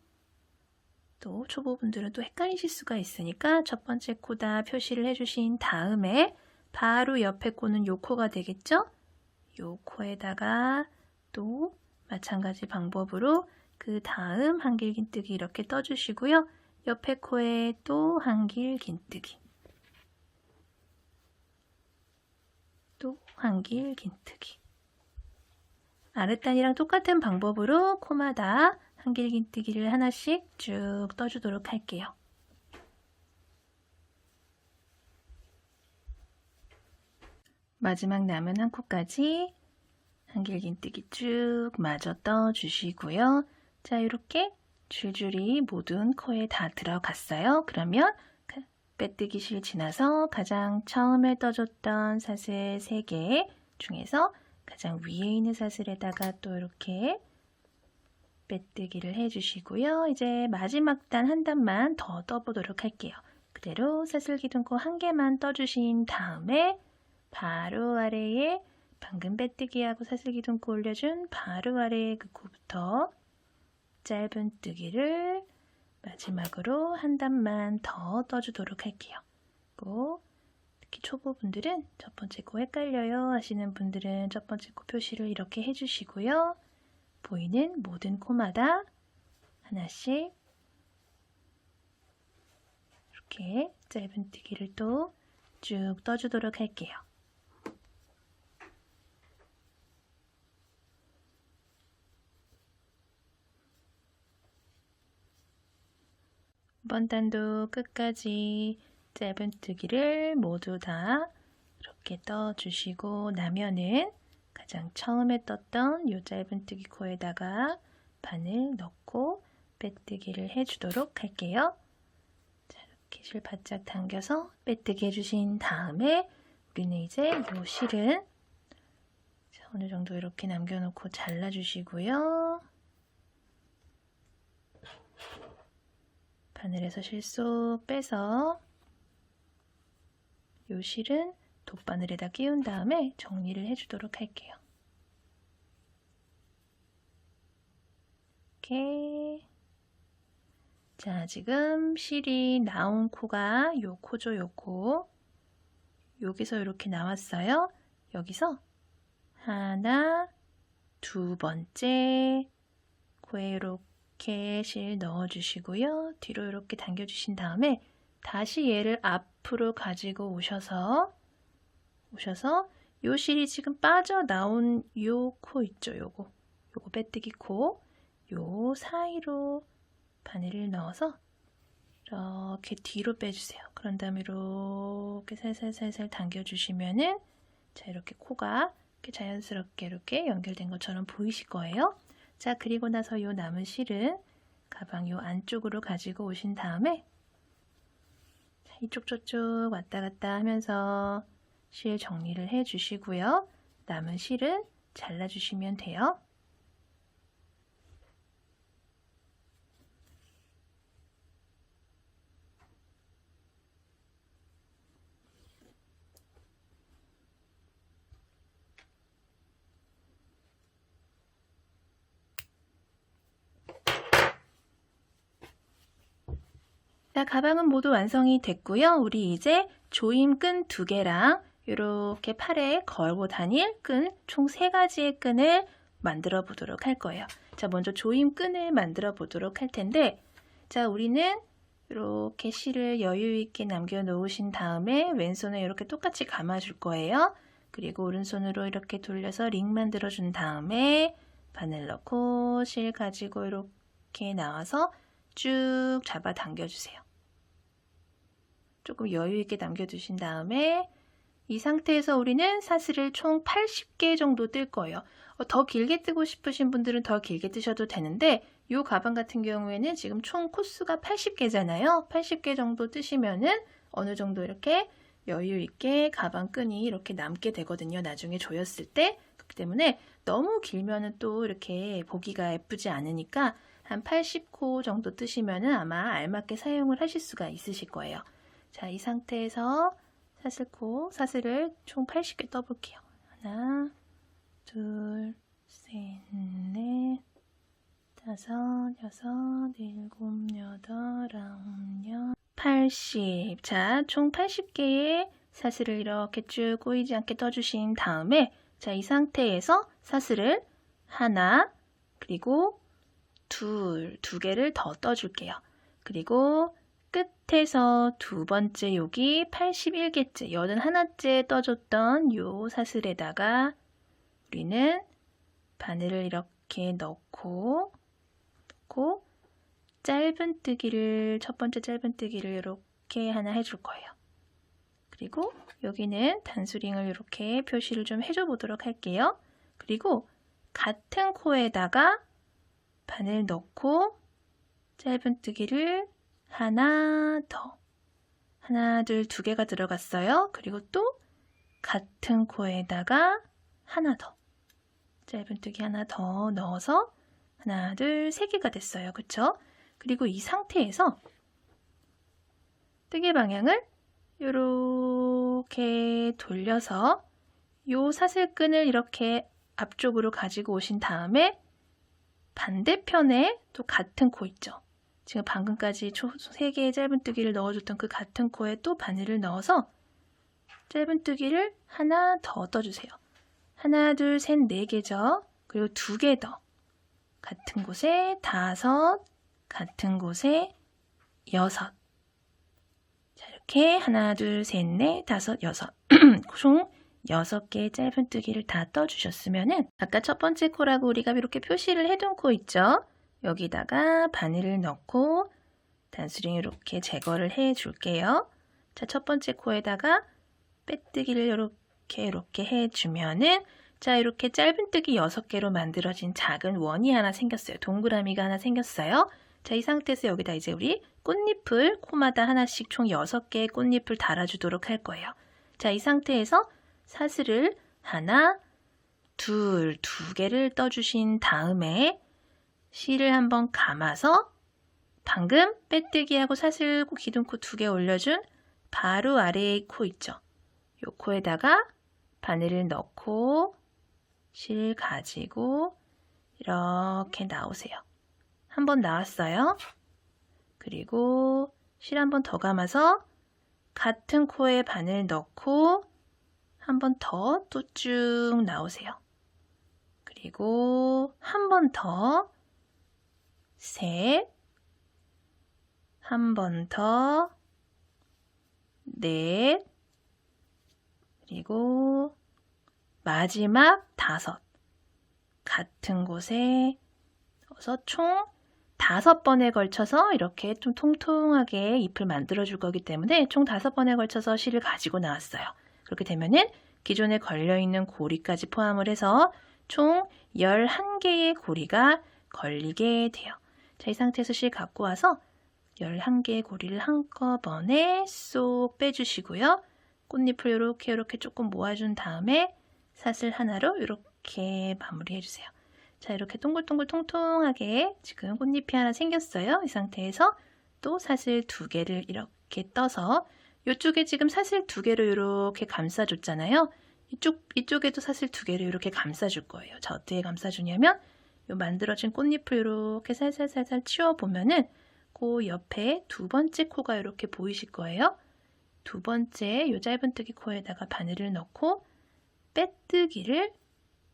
또 초보분들은 또 헷갈리실 수가 있으니까 첫 번째 코다 표시를 해주신 다음에 바로 옆에 코는 요 코가 되겠죠? 요 코에다가 또 마찬가지 방법으로 그 다음 한길 긴뜨기 이렇게 떠주시고요. 옆에 코에 또 한길 긴뜨기. 또 한길 긴뜨기. 아랫단이랑 똑같은 방법으로 코마다 한길 긴뜨기를 하나씩 쭉 떠주도록 할게요. 마지막 남은 한 코까지 한길 긴뜨기 쭉 마저 떠주시고요. 자, 이렇게 줄줄이 모든 코에 다 들어갔어요. 그러면 빼뜨기 실 지나서 가장 처음에 떠줬던 사슬 3개 중에서 가장 위에 있는 사슬에다가 또 이렇게 빼뜨기를 해주시고요. 이제 마지막 단 한 단만 더 떠보도록 할게요. 그대로 사슬기둥코 한 개만 떠주신 다음에 바로 아래에 방금 빼뜨기하고 사슬기둥코 올려준 바로 아래에 그 코부터 짧은뜨기를 마지막으로 한 단만 더 떠주도록 할게요. 꼭 특히 초보분들은 첫 번째 코 헷갈려요 하시는 분들은 첫 번째 코 표시를 이렇게 해주시고요. 보이는 모든 코마다 하나씩 이렇게 짧은뜨기를 또 쭉 떠주도록 할게요. 이번 단도 끝까지 짧은뜨기를 모두 다 이렇게 떠주시고 나면은 가장 처음에 떴던 이 짧은뜨기 코에다가 바늘 넣고 빼뜨기를 해주도록 할게요. 자, 이렇게 실 바짝 당겨서 빼뜨기 해주신 다음에 우리는 이제 이 실은 어느 정도 이렇게 남겨놓고 잘라주시고요. 바늘에서 실 쏙 빼서 이 실은 돗바늘에다 끼운 다음에 정리를 해주도록 할게요. 이렇게. 자, 지금 실이 나온 코가 요 코죠, 요 코. 여기서 이렇게 나왔어요. 여기서 하나, 두 번째 코에 이렇게 실 넣어주시고요. 뒤로 이렇게 당겨주신 다음에 다시 얘를 앞으로 가지고 오셔서 요 실이 지금 빠져나온 요 코 있죠, 요거 빼뜨기 코 요 사이로 바늘을 넣어서 이렇게 뒤로 빼주세요. 그런 다음에 이렇게 살살살살 당겨주시면은 자, 이렇게 코가 이렇게 자연스럽게 이렇게 연결된 것처럼 보이실 거예요. 자, 그리고 나서 요 남은 실은 가방 요 안쪽으로 가지고 오신 다음에 자, 이쪽 저쪽 왔다 갔다 하면서 실 정리를 해 주시고요. 남은 실은 잘라 주시면 돼요. 자, 가방은 모두 완성이 됐고요. 우리 이제 조임끈 2개랑 이렇게 팔에 걸고 다닐 끈 총 3가지의 끈을 만들어 보도록 할 거예요. 자, 먼저 조임끈을 만들어 보도록 할 텐데 자, 우리는 이렇게 실을 여유 있게 남겨 놓으신 다음에 왼손에 이렇게 똑같이 감아 줄 거예요. 그리고 오른손으로 이렇게 돌려서 링 만들어 준 다음에 바늘 넣고 실 가지고 이렇게 나와서 쭉 잡아 당겨 주세요. 조금 여유 있게 남겨두신 다음에 이 상태에서 우리는 사슬을 총 80개 정도 뜰 거예요. 더 길게 뜨고 싶으신 분들은 더 길게 뜨셔도 되는데 이 가방 같은 경우에는 지금 총 코수가 80개잖아요. 80개 정도 뜨시면은 어느 정도 이렇게 여유 있게 가방 끈이 이렇게 남게 되거든요. 나중에 조였을 때. 그렇기 때문에 너무 길면은 또 이렇게 보기가 예쁘지 않으니까 한 80코 정도 뜨시면은 아마 알맞게 사용을 하실 수가 있으실 거예요. 자, 이 상태에서 사슬을 총 80개 떠볼게요. 하나, 둘, 셋, 넷, 다섯, 여섯, 일곱, 여덟, 아홉, 열, 80. 자, 총 80개의 사슬을 이렇게 쭉 꼬이지 않게 떠주신 다음에 자, 이 상태에서 사슬을 하나, 그리고 두 개를 더 떠줄게요. 그리고 끝에서 두 번째 여기 81개째, 81째 떠줬던 요 사슬에다가 우리는 바늘을 이렇게 넣고 짧은뜨기를, 첫 번째 짧은뜨기를 이렇게 하나 해줄 거예요. 그리고 여기는 단수링을 이렇게 표시를 좀 해줘 보도록 할게요. 그리고 같은 코에다가 바늘 넣고 짧은뜨기를 하나 더, 하나, 둘, 2개가 들어갔어요. 그리고 또 같은 코에다가 하나 더. 짧은뜨기 하나 더 넣어서 하나, 둘, 세 개가 됐어요. 그쵸? 그리고 이 상태에서 뜨개 방향을 이렇게 돌려서 요 사슬끈을 이렇게 앞쪽으로 가지고 오신 다음에 반대편에 또 같은 코 있죠. 지금 방금까지 3개의 짧은뜨기를 넣어줬던 그 같은 코에 또 바늘을 넣어서 짧은뜨기를 하나 더 떠주세요. 하나, 둘, 셋, 4개죠. 그리고 2개 더. 같은 곳에 5, 같은 곳에 6. 자, 이렇게 하나, 둘, 셋, 넷, 5, 6. 총 6개의 짧은뜨기를 다 떠주셨으면은 아까 첫 번째 코라고 우리가 이렇게 표시를 해둔 코 있죠? 여기다가 바늘을 넣고 단수링 이렇게 제거를 해 줄게요. 자, 첫 번째 코에다가 빼뜨기를 이렇게 해주면은 자, 이렇게 짧은뜨기 6개로 만들어진 작은 원이 하나 생겼어요. 동그라미가 하나 생겼어요. 자, 이 상태에서 여기다 이제 우리 꽃잎을 코마다 하나씩 총 6개의 꽃잎을 달아주도록 할 거예요. 자, 이 상태에서 사슬을 하나, 둘, 2개를 떠주신 다음에 실을 한번 감아서 방금 빼뜨기하고 사슬 기둥코 2개 올려준 바로 아래의 코 있죠. 요 코에다가 바늘을 넣고 실 가지고 이렇게 나오세요. 한 번 나왔어요. 그리고 실 한 번 더 감아서 같은 코에 바늘 넣고 한 번 더 또 쭉 나오세요. 그리고 한 번 더, 셋, 한 번 더, 넷, 그리고 마지막 5. 같은 곳에 넣어서 총 5번에 걸쳐서 이렇게 좀 통통하게 잎을 만들어 줄 거기 때문에 총 5번에 걸쳐서 실을 가지고 나왔어요. 그렇게 되면은 기존에 걸려있는 고리까지 포함을 해서 총 11개의 고리가 걸리게 돼요. 자, 이 상태에서 실 갖고 와서 11개의 고리를 한꺼번에 쏙 빼주시고요. 꽃잎을 이렇게 조금 모아준 다음에 사슬 하나로 이렇게 마무리해주세요. 자, 이렇게 동글동글 통통하게 지금 꽃잎이 하나 생겼어요. 이 상태에서 또 사슬 2개를 이렇게 떠서 이쪽에 지금 사슬 2개로 이렇게 감싸줬잖아요. 이쪽에도 사슬 2개를 이렇게 감싸줄 거예요. 자, 어떻게 감싸주냐면 요 만들어진 꽃잎을 이렇게 살살살살 치워보면은 그 옆에 2번째 코가 이렇게 보이실 거예요. 2번째 요 짧은뜨기 코에다가 바늘을 넣고 빼뜨기를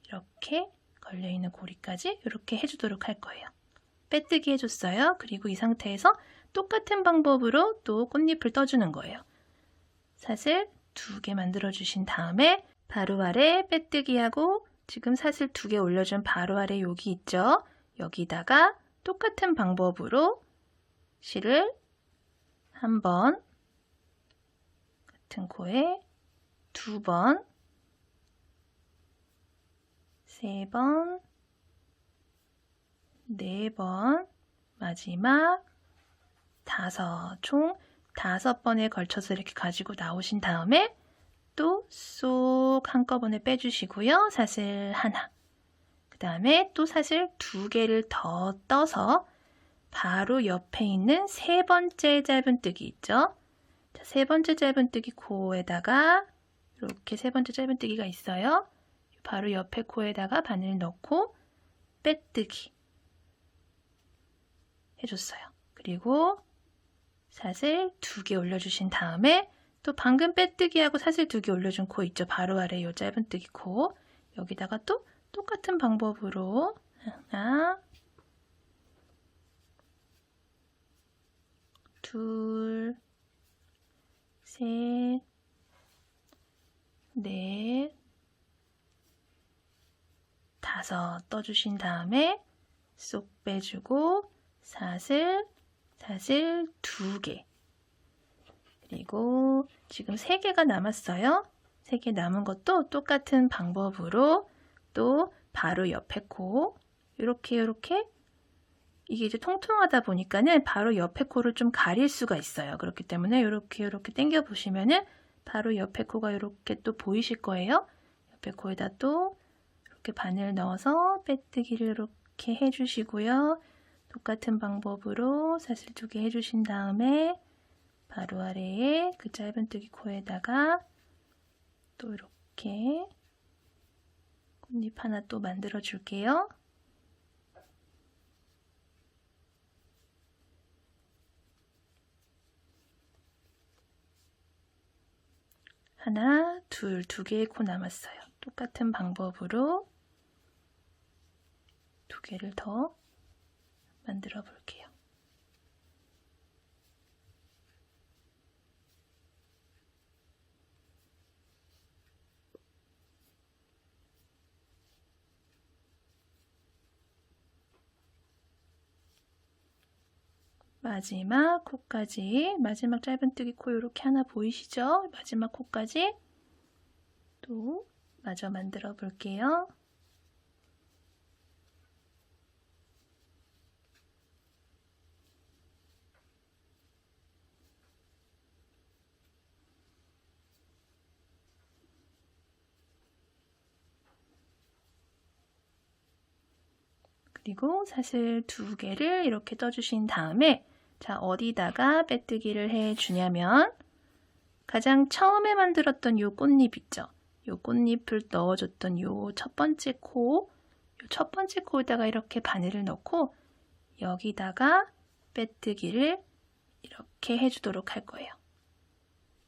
이렇게 걸려있는 고리까지 이렇게 해주도록 할 거예요. 빼뜨기 해줬어요. 그리고 이 상태에서 똑같은 방법으로 또 꽃잎을 떠주는 거예요. 사슬 2개 만들어 주신 다음에 바로 아래 빼뜨기하고 지금 사슬 2개 올려준 바로 아래 여기 있죠. 여기다가 똑같은 방법으로 실을 한 번, 같은 코에 2번, 3번, 4번, 마지막 5, 총 5번에 걸쳐서 이렇게 가지고 나오신 다음에 또 쏙 한꺼번에 빼주시고요. 사슬 하나. 그 다음에 또 사슬 2개를 더 떠서 바로 옆에 있는 3번째 짧은뜨기 있죠? 자, 3번째 짧은뜨기 코에다가 이렇게 3번째 짧은뜨기가 있어요. 바로 옆에 코에다가 바늘 넣고 빼뜨기 해줬어요. 그리고 사슬 2개 올려주신 다음에 또 방금 빼뜨기하고 사슬 2개 올려준 코 있죠? 바로 아래 이 짧은뜨기 코 여기다가 또 똑같은 방법으로 하나, 둘, 셋, 넷, 5 떠주신 다음에 쏙 빼주고 사슬 2개 그리고 지금 3개가 남았어요. 3개 남은 것도 똑같은 방법으로 또 바로 옆에 코 이렇게 이게 이제 통통하다 보니까는 바로 옆에 코를 좀 가릴 수가 있어요. 그렇기 때문에 이렇게 당겨 보시면은 바로 옆에 코가 이렇게 또 보이실 거예요. 옆에 코에다 또 이렇게 바늘 넣어서 빼뜨기를 이렇게 해주시고요. 똑같은 방법으로 사슬 2개 해주신 다음에 바로 아래에 그 짧은뜨기 코에다가 또 이렇게 꽃잎 하나 또 만들어 줄게요. 하나, 둘, 2개의 코 남았어요. 똑같은 방법으로 2개를 더 만들어 볼게요. 마지막 코까지, 마지막 짧은뜨기 코 이렇게 하나 보이시죠? 마지막 코까지 또 마저 만들어 볼게요. 그리고 사슬 2개를 이렇게 떠주신 다음에 자, 어디다가 빼뜨기를 해주냐면 가장 처음에 만들었던 요 꽃잎 있죠? 요 꽃잎을 넣어줬던 요 첫 번째 코, 요 첫 번째 코에다가 이렇게 바늘을 넣고 여기다가 빼뜨기를 이렇게 해주도록 할 거예요.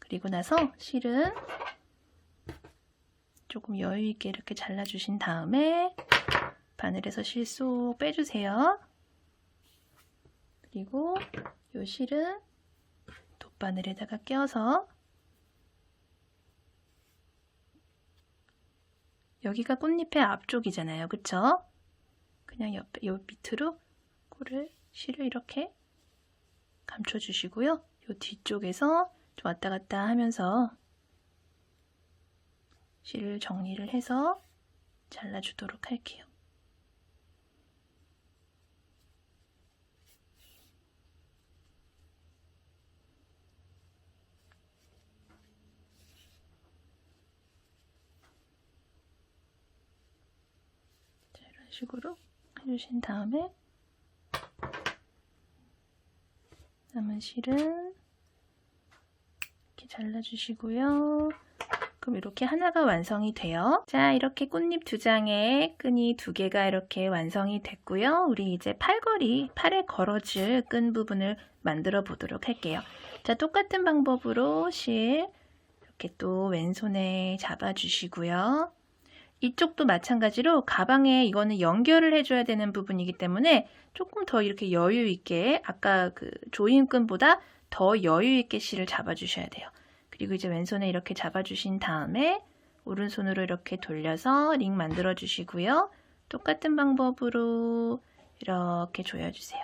그리고 나서 실은 조금 여유 있게 이렇게 잘라주신 다음에 바늘에서 실 쏙 빼주세요. 그리고 요 실은 돗바늘에다가 껴서 여기가 꽃잎의 앞쪽이잖아요. 그쵸? 그냥 옆에 요 밑으로 실을 이렇게 감춰주시고요. 요 뒤쪽에서 좀 왔다 갔다 하면서 실을 정리를 해서 잘라주도록 할게요. 이런 식으로 해주신 다음에 남은 실은 이렇게 잘라주시고요. 그럼 이렇게 하나가 완성이 돼요. 자, 이렇게 꽃잎 2장에 끈이 2개가 이렇게 완성이 됐고요. 우리 이제 팔에 걸어줄 끈 부분을 만들어 보도록 할게요. 자, 똑같은 방법으로 실 이렇게 또 왼손에 잡아주시고요. 이쪽도 마찬가지로 가방에 이거는 연결을 해줘야 되는 부분이기 때문에 조금 더 이렇게 여유 있게 아까 그 조임끈보다 더 여유 있게 실을 잡아주셔야 돼요. 그리고 이제 왼손에 이렇게 잡아주신 다음에 오른손으로 이렇게 돌려서 링 만들어 주시고요. 똑같은 방법으로 이렇게 조여주세요.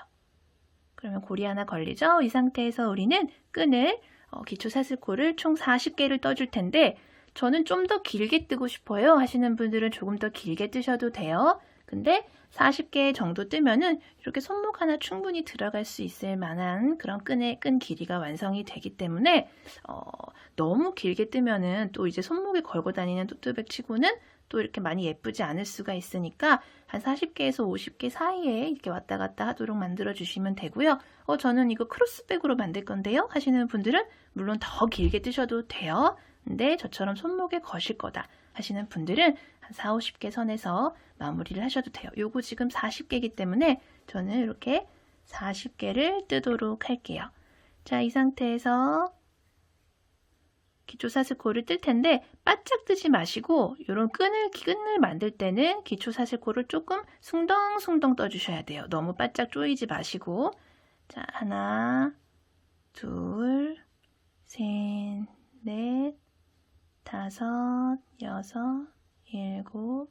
그러면 고리 하나 걸리죠? 이 상태에서 우리는 끈을 기초사슬코를 총 40개를 떠줄 텐데 저는 좀 더 길게 뜨고 싶어요 하시는 분들은 조금 더 길게 뜨셔도 돼요. 근데 40개 정도 뜨면은 이렇게 손목 하나 충분히 들어갈 수 있을 만한 그런 끈 길이가 완성이 되기 때문에 너무 길게 뜨면은 또 이제 손목에 걸고 다니는 토트백 치고는 또 이렇게 많이 예쁘지 않을 수가 있으니까 한 40개에서 50개 사이에 이렇게 왔다 갔다 하도록 만들어 주시면 되고요. 저는 이거 크로스백으로 만들 건데요 하시는 분들은 물론 더 길게 뜨셔도 돼요. 근데 저처럼 손목에 거실 거다 하시는 분들은 한 4, 50개 선에서 마무리를 하셔도 돼요. 요거 지금 40개이기 때문에 저는 이렇게 40개를 뜨도록 할게요. 자, 이 상태에서 기초사슬코를 뜰 텐데 바짝 뜨지 마시고 이런 끈을 만들 때는 기초사슬코를 조금 숭덩숭덩 떠주셔야 돼요. 너무 바짝 조이지 마시고 자, 하나, 둘, 셋, 넷, 다섯, 여섯, 일곱,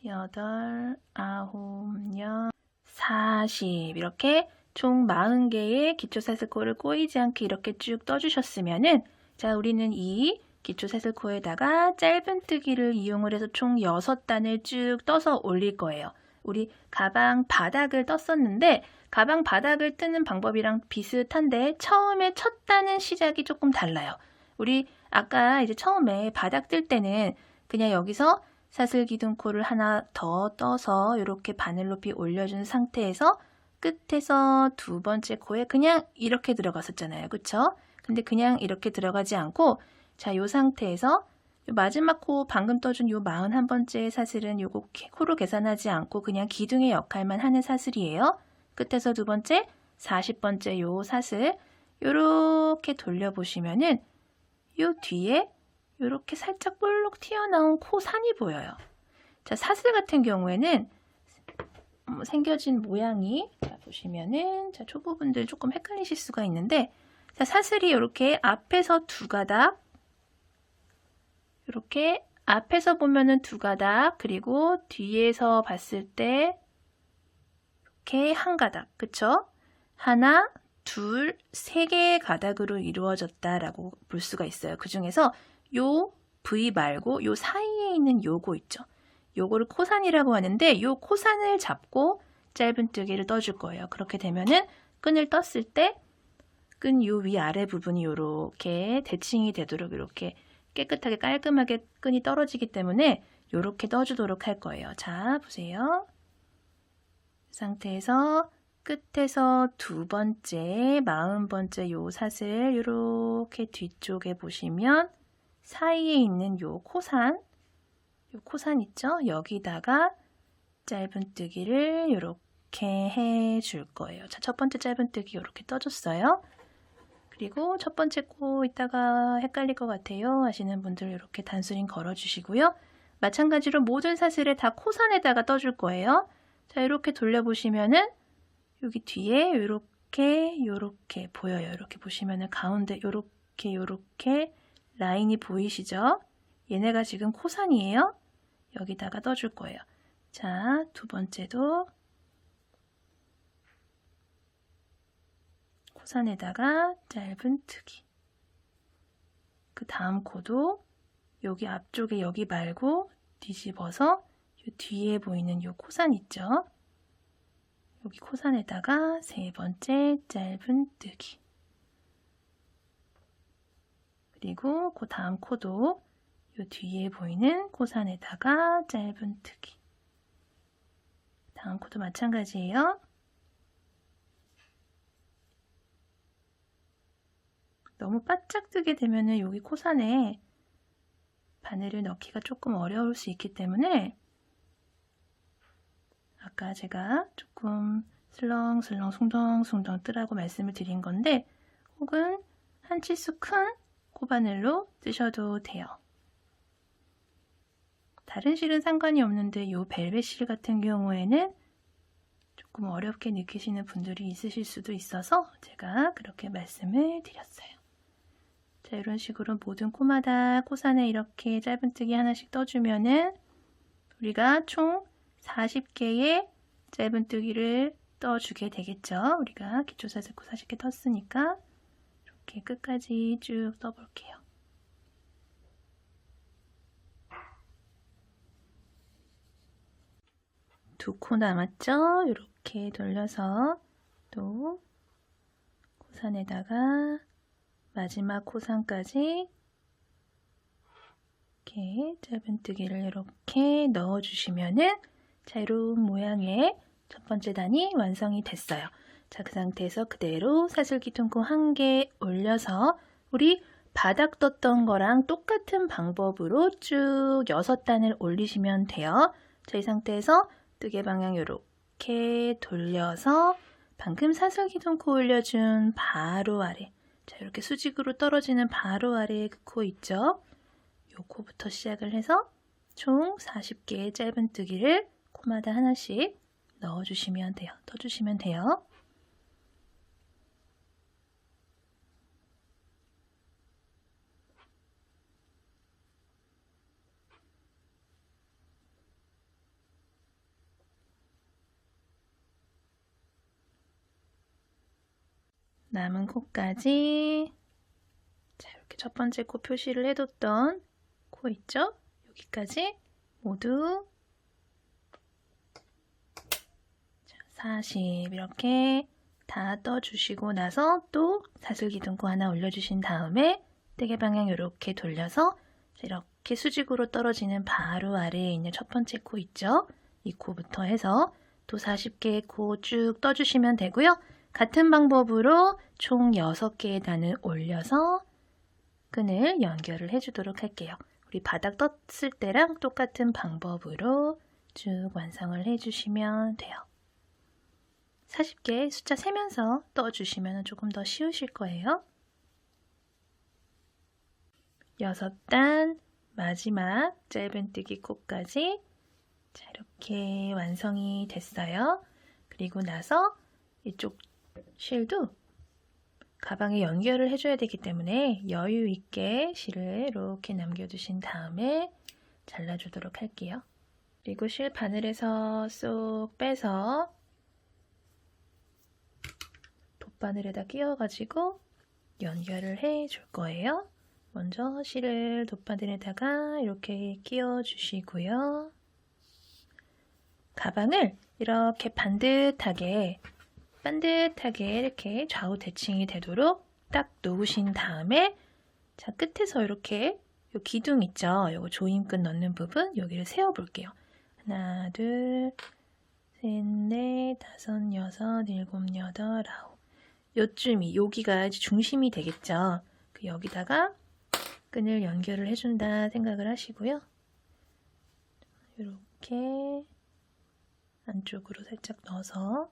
여덟, 아홉, 열, 40 이렇게 총 40개의 기초사슬코를 꼬이지 않게 이렇게 쭉 떠주셨으면은 자, 우리는 이 기초사슬코에다가 짧은뜨기를 이용을 해서 총 6단을 쭉 떠서 올릴 거예요. 우리 가방 바닥을 떴었는데 가방 바닥을 뜨는 방법이랑 비슷한데 처음에 첫 단은 시작이 조금 달라요. 우리 아까 이제 처음에 바닥 뜰 때는 그냥 여기서 사슬기둥코를 하나 더 떠서 이렇게 바늘 높이 올려준 상태에서 끝에서 두 번째 코에 그냥 이렇게 들어갔었잖아요. 그쵸? 근데 그냥 이렇게 들어가지 않고 자, 요 상태에서 요 마지막 코 방금 떠준 요 41번째 사슬은 요거 코로 계산하지 않고 그냥 기둥의 역할만 하는 사슬이에요. 끝에서 두 번째 40번째 요 사슬 요렇게 돌려보시면은 요 뒤에 요렇게 살짝 볼록 튀어나온 코산이 보여요. 자, 사슬 같은 경우에는 생겨진 모양이 자, 보시면은 자, 초보분들 조금 헷갈리실 수가 있는데 자, 사슬이 이렇게 앞에서 두 가닥 이렇게 앞에서 보면은 두 가닥 그리고 뒤에서 봤을 때 이렇게 한 가닥 그쵸? 하나, 둘, 세 개의 가닥으로 이루어졌다라고 볼 수가 있어요. 그 중에서 요 V 말고 요 사이에 있는 요거 있죠. 요거를 코산이라고 하는데 요 코산을 잡고 짧은뜨기를 떠줄 거예요. 그렇게 되면은 끈을 떴을 때 끈 요 위아래 부분이 요렇게 대칭이 되도록 이렇게 깨끗하게 깔끔하게 끈이 떨어지기 때문에 요렇게 떠주도록 할 거예요. 자, 보세요. 이 상태에서 끝에서 두 번째, 40번째 요 사슬 요렇게 뒤쪽에 보시면 사이에 있는 요 코산 있죠? 여기다가 짧은뜨기를 이렇게 해줄 거예요. 자, 첫 번째 짧은뜨기 이렇게 떠줬어요. 그리고 첫 번째 코 이따가 헷갈릴 것 같아요 하시는 분들 이렇게 단수링 걸어주시고요. 마찬가지로 모든 사슬에 다 코산에다가 떠줄 거예요. 자, 이렇게 돌려보시면은 여기 뒤에 요렇게 보여요. 이렇게 보시면은 가운데 요렇게 라인이 보이시죠? 얘네가 지금 코산이에요. 여기다가 떠줄 거예요. 자, 두 번째도 코산에다가 짧은뜨기. 그 다음 코도 여기 앞쪽에 여기 말고 뒤집어서 요 뒤에 보이는 요 코산 있죠? 여기 코산에다가 세 번째 짧은뜨기. 그리고 그 다음 코도 요 뒤에 보이는 코산에다가 짧은뜨기. 다음 코도 마찬가지예요. 너무 바짝 뜨게 되면은 여기 코산에 바늘을 넣기가 조금 어려울 수 있기 때문에 아까 제가 조금 슬렁슬렁 숭덩숭덩 뜨라고 말씀을 드린 건데 혹은 한 치수 큰 코바늘로 뜨셔도 돼요. 다른 실은 상관이 없는데 이 벨벳 실 같은 경우에는 조금 어렵게 느끼시는 분들이 있으실 수도 있어서 제가 그렇게 말씀을 드렸어요. 자, 이런 식으로 모든 코마다 코산에 이렇게 짧은뜨기 하나씩 떠주면은 우리가 총 40개의 짧은뜨기를 떠주게 되겠죠. 우리가 기초사슬 코 40개 떴으니까 이렇게 끝까지 쭉 떠볼게요. 두 코 남았죠? 이렇게 돌려서 또 코산에다가 마지막 코산까지 이렇게 짧은뜨기를 이렇게 넣어주시면은 자, 이런 모양의 첫 번째 단이 완성이 됐어요. 자, 그 상태에서 그대로 사슬기둥코 한 개 올려서 우리 바닥 떴던 거랑 똑같은 방법으로 쭉 6단을 올리시면 돼요. 자, 이 상태에서 뜨개 방향 이렇게 돌려서 방금 사슬기둥코 올려준 바로 아래 자, 이렇게 수직으로 떨어지는 바로 아래에 그 코 있죠? 요 코부터 시작을 해서 총 40개의 짧은뜨기를 코마다 하나씩 넣어주시면 돼요. 떠주시면 돼요. 남은 코까지 자, 이렇게 첫 번째 코 표시를 해뒀던 코 있죠? 여기까지 모두 40 이렇게 다 떠주시고 나서 또 사슬기둥코 하나 올려주신 다음에 뜨개 방향 이렇게 돌려서 이렇게 수직으로 떨어지는 바로 아래에 있는 첫 번째 코 있죠? 이 코부터 해서 또 40개의 코 쭉 떠주시면 되고요. 같은 방법으로 총 6개의 단을 올려서 끈을 연결을 해주도록 할게요. 우리 바닥 떴을 때랑 똑같은 방법으로 쭉 완성을 해주시면 돼요. 40개 숫자 세면서 떠주시면 조금 더 쉬우실 거예요. 6단 마지막 짧은뜨기 코까지 자, 이렇게 완성이 됐어요. 그리고 나서 이쪽 실도 가방에 연결을 해줘야 되기 때문에 여유 있게 실을 이렇게 남겨두신 다음에 잘라주도록 할게요. 그리고 실 바늘에서 쏙 빼서 돗바늘에다 끼워가지고 연결을 해줄 거예요. 먼저 실을 돗바늘에다가 이렇게 끼워주시고요. 가방을 이렇게 반듯하게 이렇게 좌우 대칭이 되도록 딱 놓으신 다음에 자 끝에서 이렇게 요 기둥 있죠? 요거 조임끈 넣는 부분 여기를 세워 볼게요. 하나, 둘, 셋, 넷, 다섯, 여섯, 일곱, 여덟, 아홉. 요쯤이 여기가 중심이 되겠죠? 여기다가 끈을 연결을 해준다 생각을 하시고요. 이렇게 안쪽으로 살짝 넣어서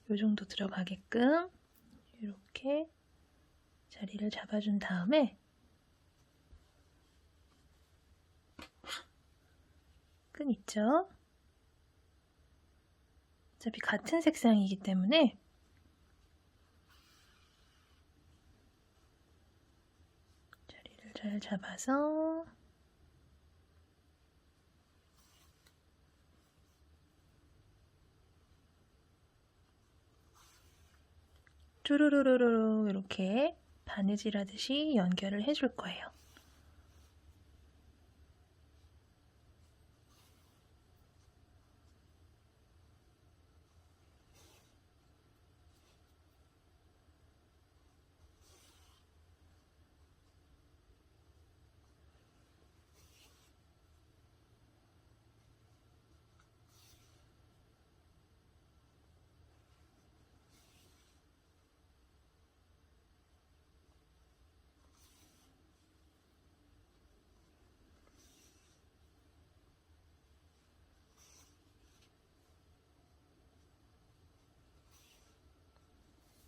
이 정도 들어가게끔 이렇게 자리를 잡아준 다음에 끈 있죠? 어차피 같은 색상이기 때문에 자리를 잘 잡아서 쭈루루루루 이렇게 바느질 하듯이 연결을 해줄 거예요.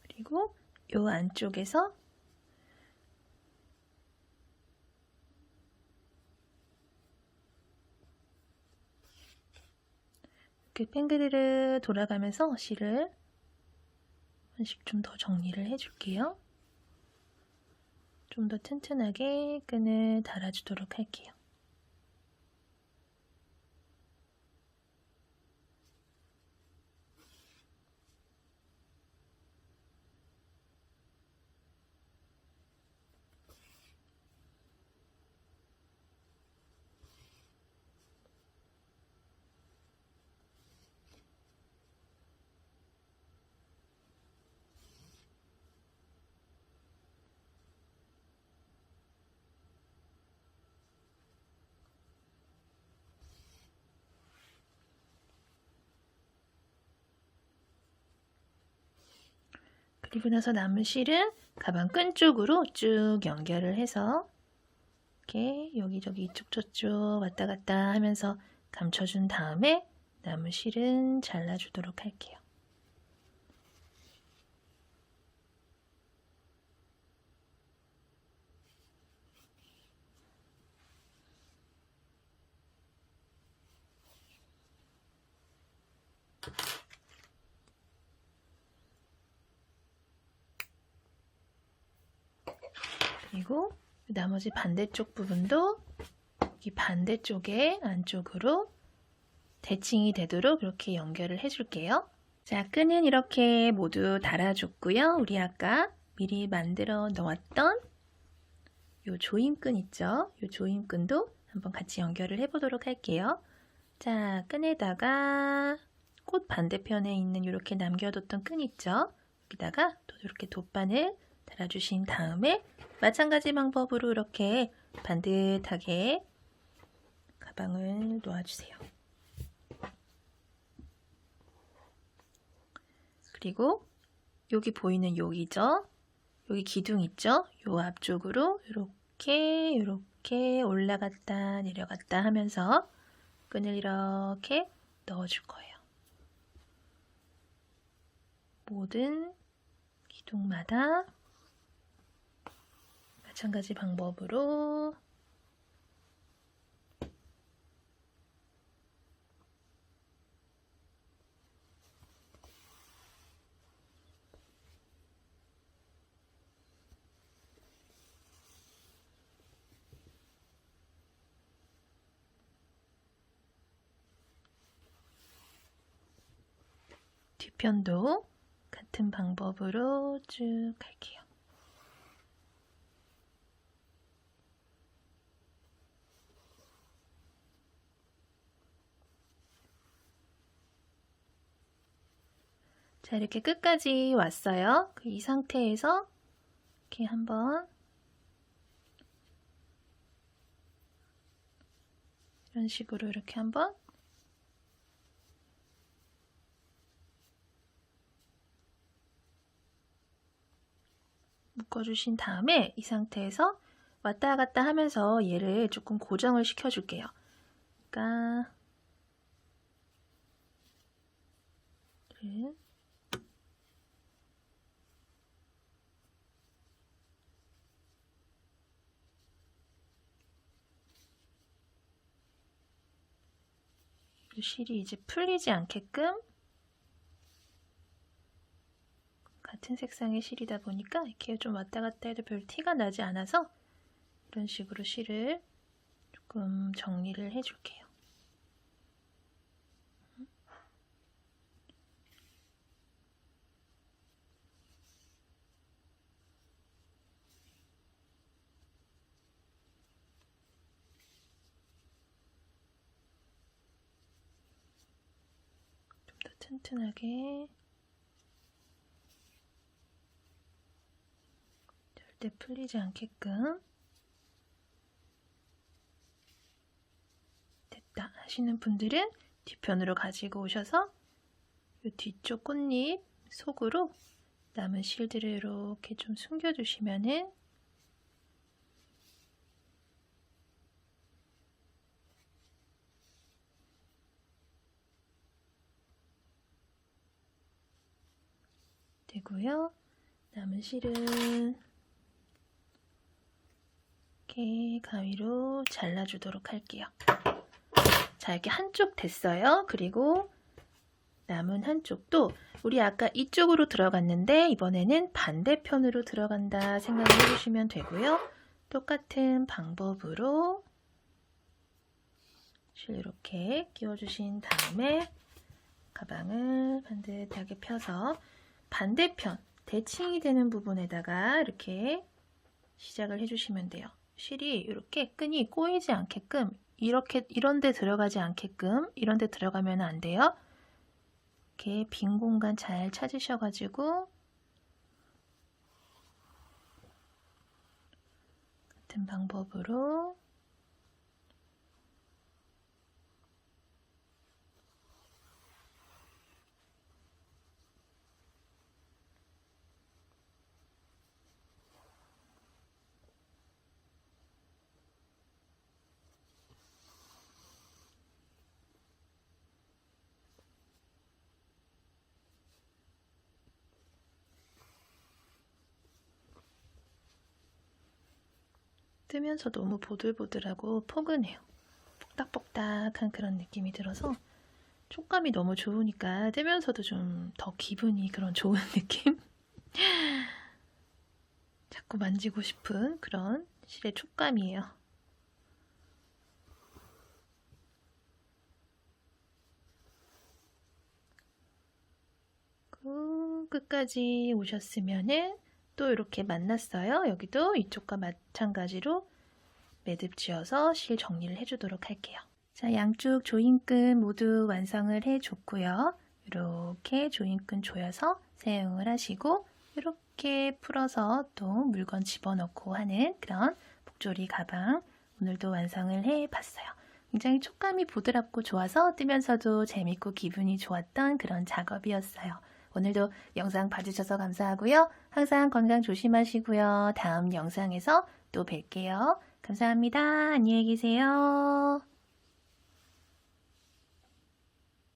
그리고 이 안쪽에서 이렇게 팽그르르 돌아가면서 실을 한씩 좀 더 정리를 해줄게요. 좀 더 튼튼하게 끈을 달아주도록 할게요. 그리고 나서 남은 실은 가방 끈 쪽으로 쭉 연결을 해서 이렇게 여기저기 이쪽 저쪽 왔다 갔다 하면서 감춰준 다음에 남은 실은 잘라주도록 할게요. 그리고 나머지 반대쪽 부분도 이 반대쪽에 안쪽으로 대칭이 되도록 이렇게 연결을 해줄게요. 자, 끈은 이렇게 모두 달아줬고요. 우리 아까 미리 만들어 놓았던 요 조임끈 있죠? 요 조임끈도 한번 같이 연결을 해보도록 할게요. 자, 끈에다가 꽃 반대편에 있는 이렇게 남겨뒀던 끈 있죠? 여기다가 또 이렇게 돗바늘 달아주신 다음에 마찬가지 방법으로 이렇게 반듯하게 가방을 놓아주세요. 그리고 여기 보이는 여기죠? 여기 기둥 있죠? 요 앞쪽으로 이렇게 올라갔다 내려갔다 하면서 끈을 이렇게 넣어줄 거예요. 모든 기둥마다 마찬가지 방법으로 뒤편도 같은 방법으로 쭉 갈게요. 자, 이렇게 끝까지 왔어요. 이 상태에서 이렇게 한번 이런 식으로 이렇게 한번 묶어주신 다음에 이 상태에서 왔다 갔다 하면서 얘를 조금 고정을 시켜줄게요. 그러니까 실이 이제 풀리지 않게끔 같은 색상의 실이다 보니까 이렇게 좀 왔다 갔다 해도 별 티가 나지 않아서 이런 식으로 실을 조금 정리를 해줄게요. 좀 더 튼튼하게 절대 풀리지 않게끔 됐다 하시는 분들은 뒤편으로 가지고 오셔서 이 뒤쪽 꽃잎 속으로 남은 실들을 이렇게 좀 숨겨주시면은 되고요. 남은 실은 이렇게 가위로 잘라주도록 할게요. 자, 이렇게 한쪽 됐어요. 그리고 남은 한쪽도 우리 아까 이쪽으로 들어갔는데 이번에는 반대편으로 들어간다 생각을 해주시면 되고요. 똑같은 방법으로 실 이렇게 끼워주신 다음에 가방을 반듯하게 펴서 반대편 대칭이 되는 부분에다가 이렇게 시작을 해주시면 돼요. 실이 이렇게 끈이 꼬이지 않게끔 이렇게 이런 데 들어가지 않게끔 이런 데 들어가면 안 돼요. 이렇게 빈 공간 잘 찾으셔가지고 같은 방법으로 뜨면서 너무 보들보들하고 포근해요. 뽁닥뽁닥한 그런 느낌이 들어서 촉감이 너무 좋으니까 뜨면서도 좀 더 기분이 그런 좋은 느낌? 자꾸 만지고 싶은 그런 실의 촉감이에요. 끝까지 오셨으면은 또 이렇게 만났어요. 여기도 이쪽과 마찬가지로 매듭 지어서 실 정리를 해주도록 할게요. 자, 양쪽 조임끈 모두 완성을 해줬고요. 이렇게 조임끈 조여서 사용을 하시고 이렇게 쉽게 풀어서 또 물건 집어넣고 하는 그런 복조리 가방 오늘도 완성을 해봤어요. 굉장히 촉감이 부드럽고 좋아서 뜨면서도 재밌고 기분이 좋았던 그런 작업이었어요. 오늘도 영상 봐주셔서 감사하고요. 항상 건강 조심하시고요. 다음 영상에서 또 뵐게요. 감사합니다. 안녕히 계세요.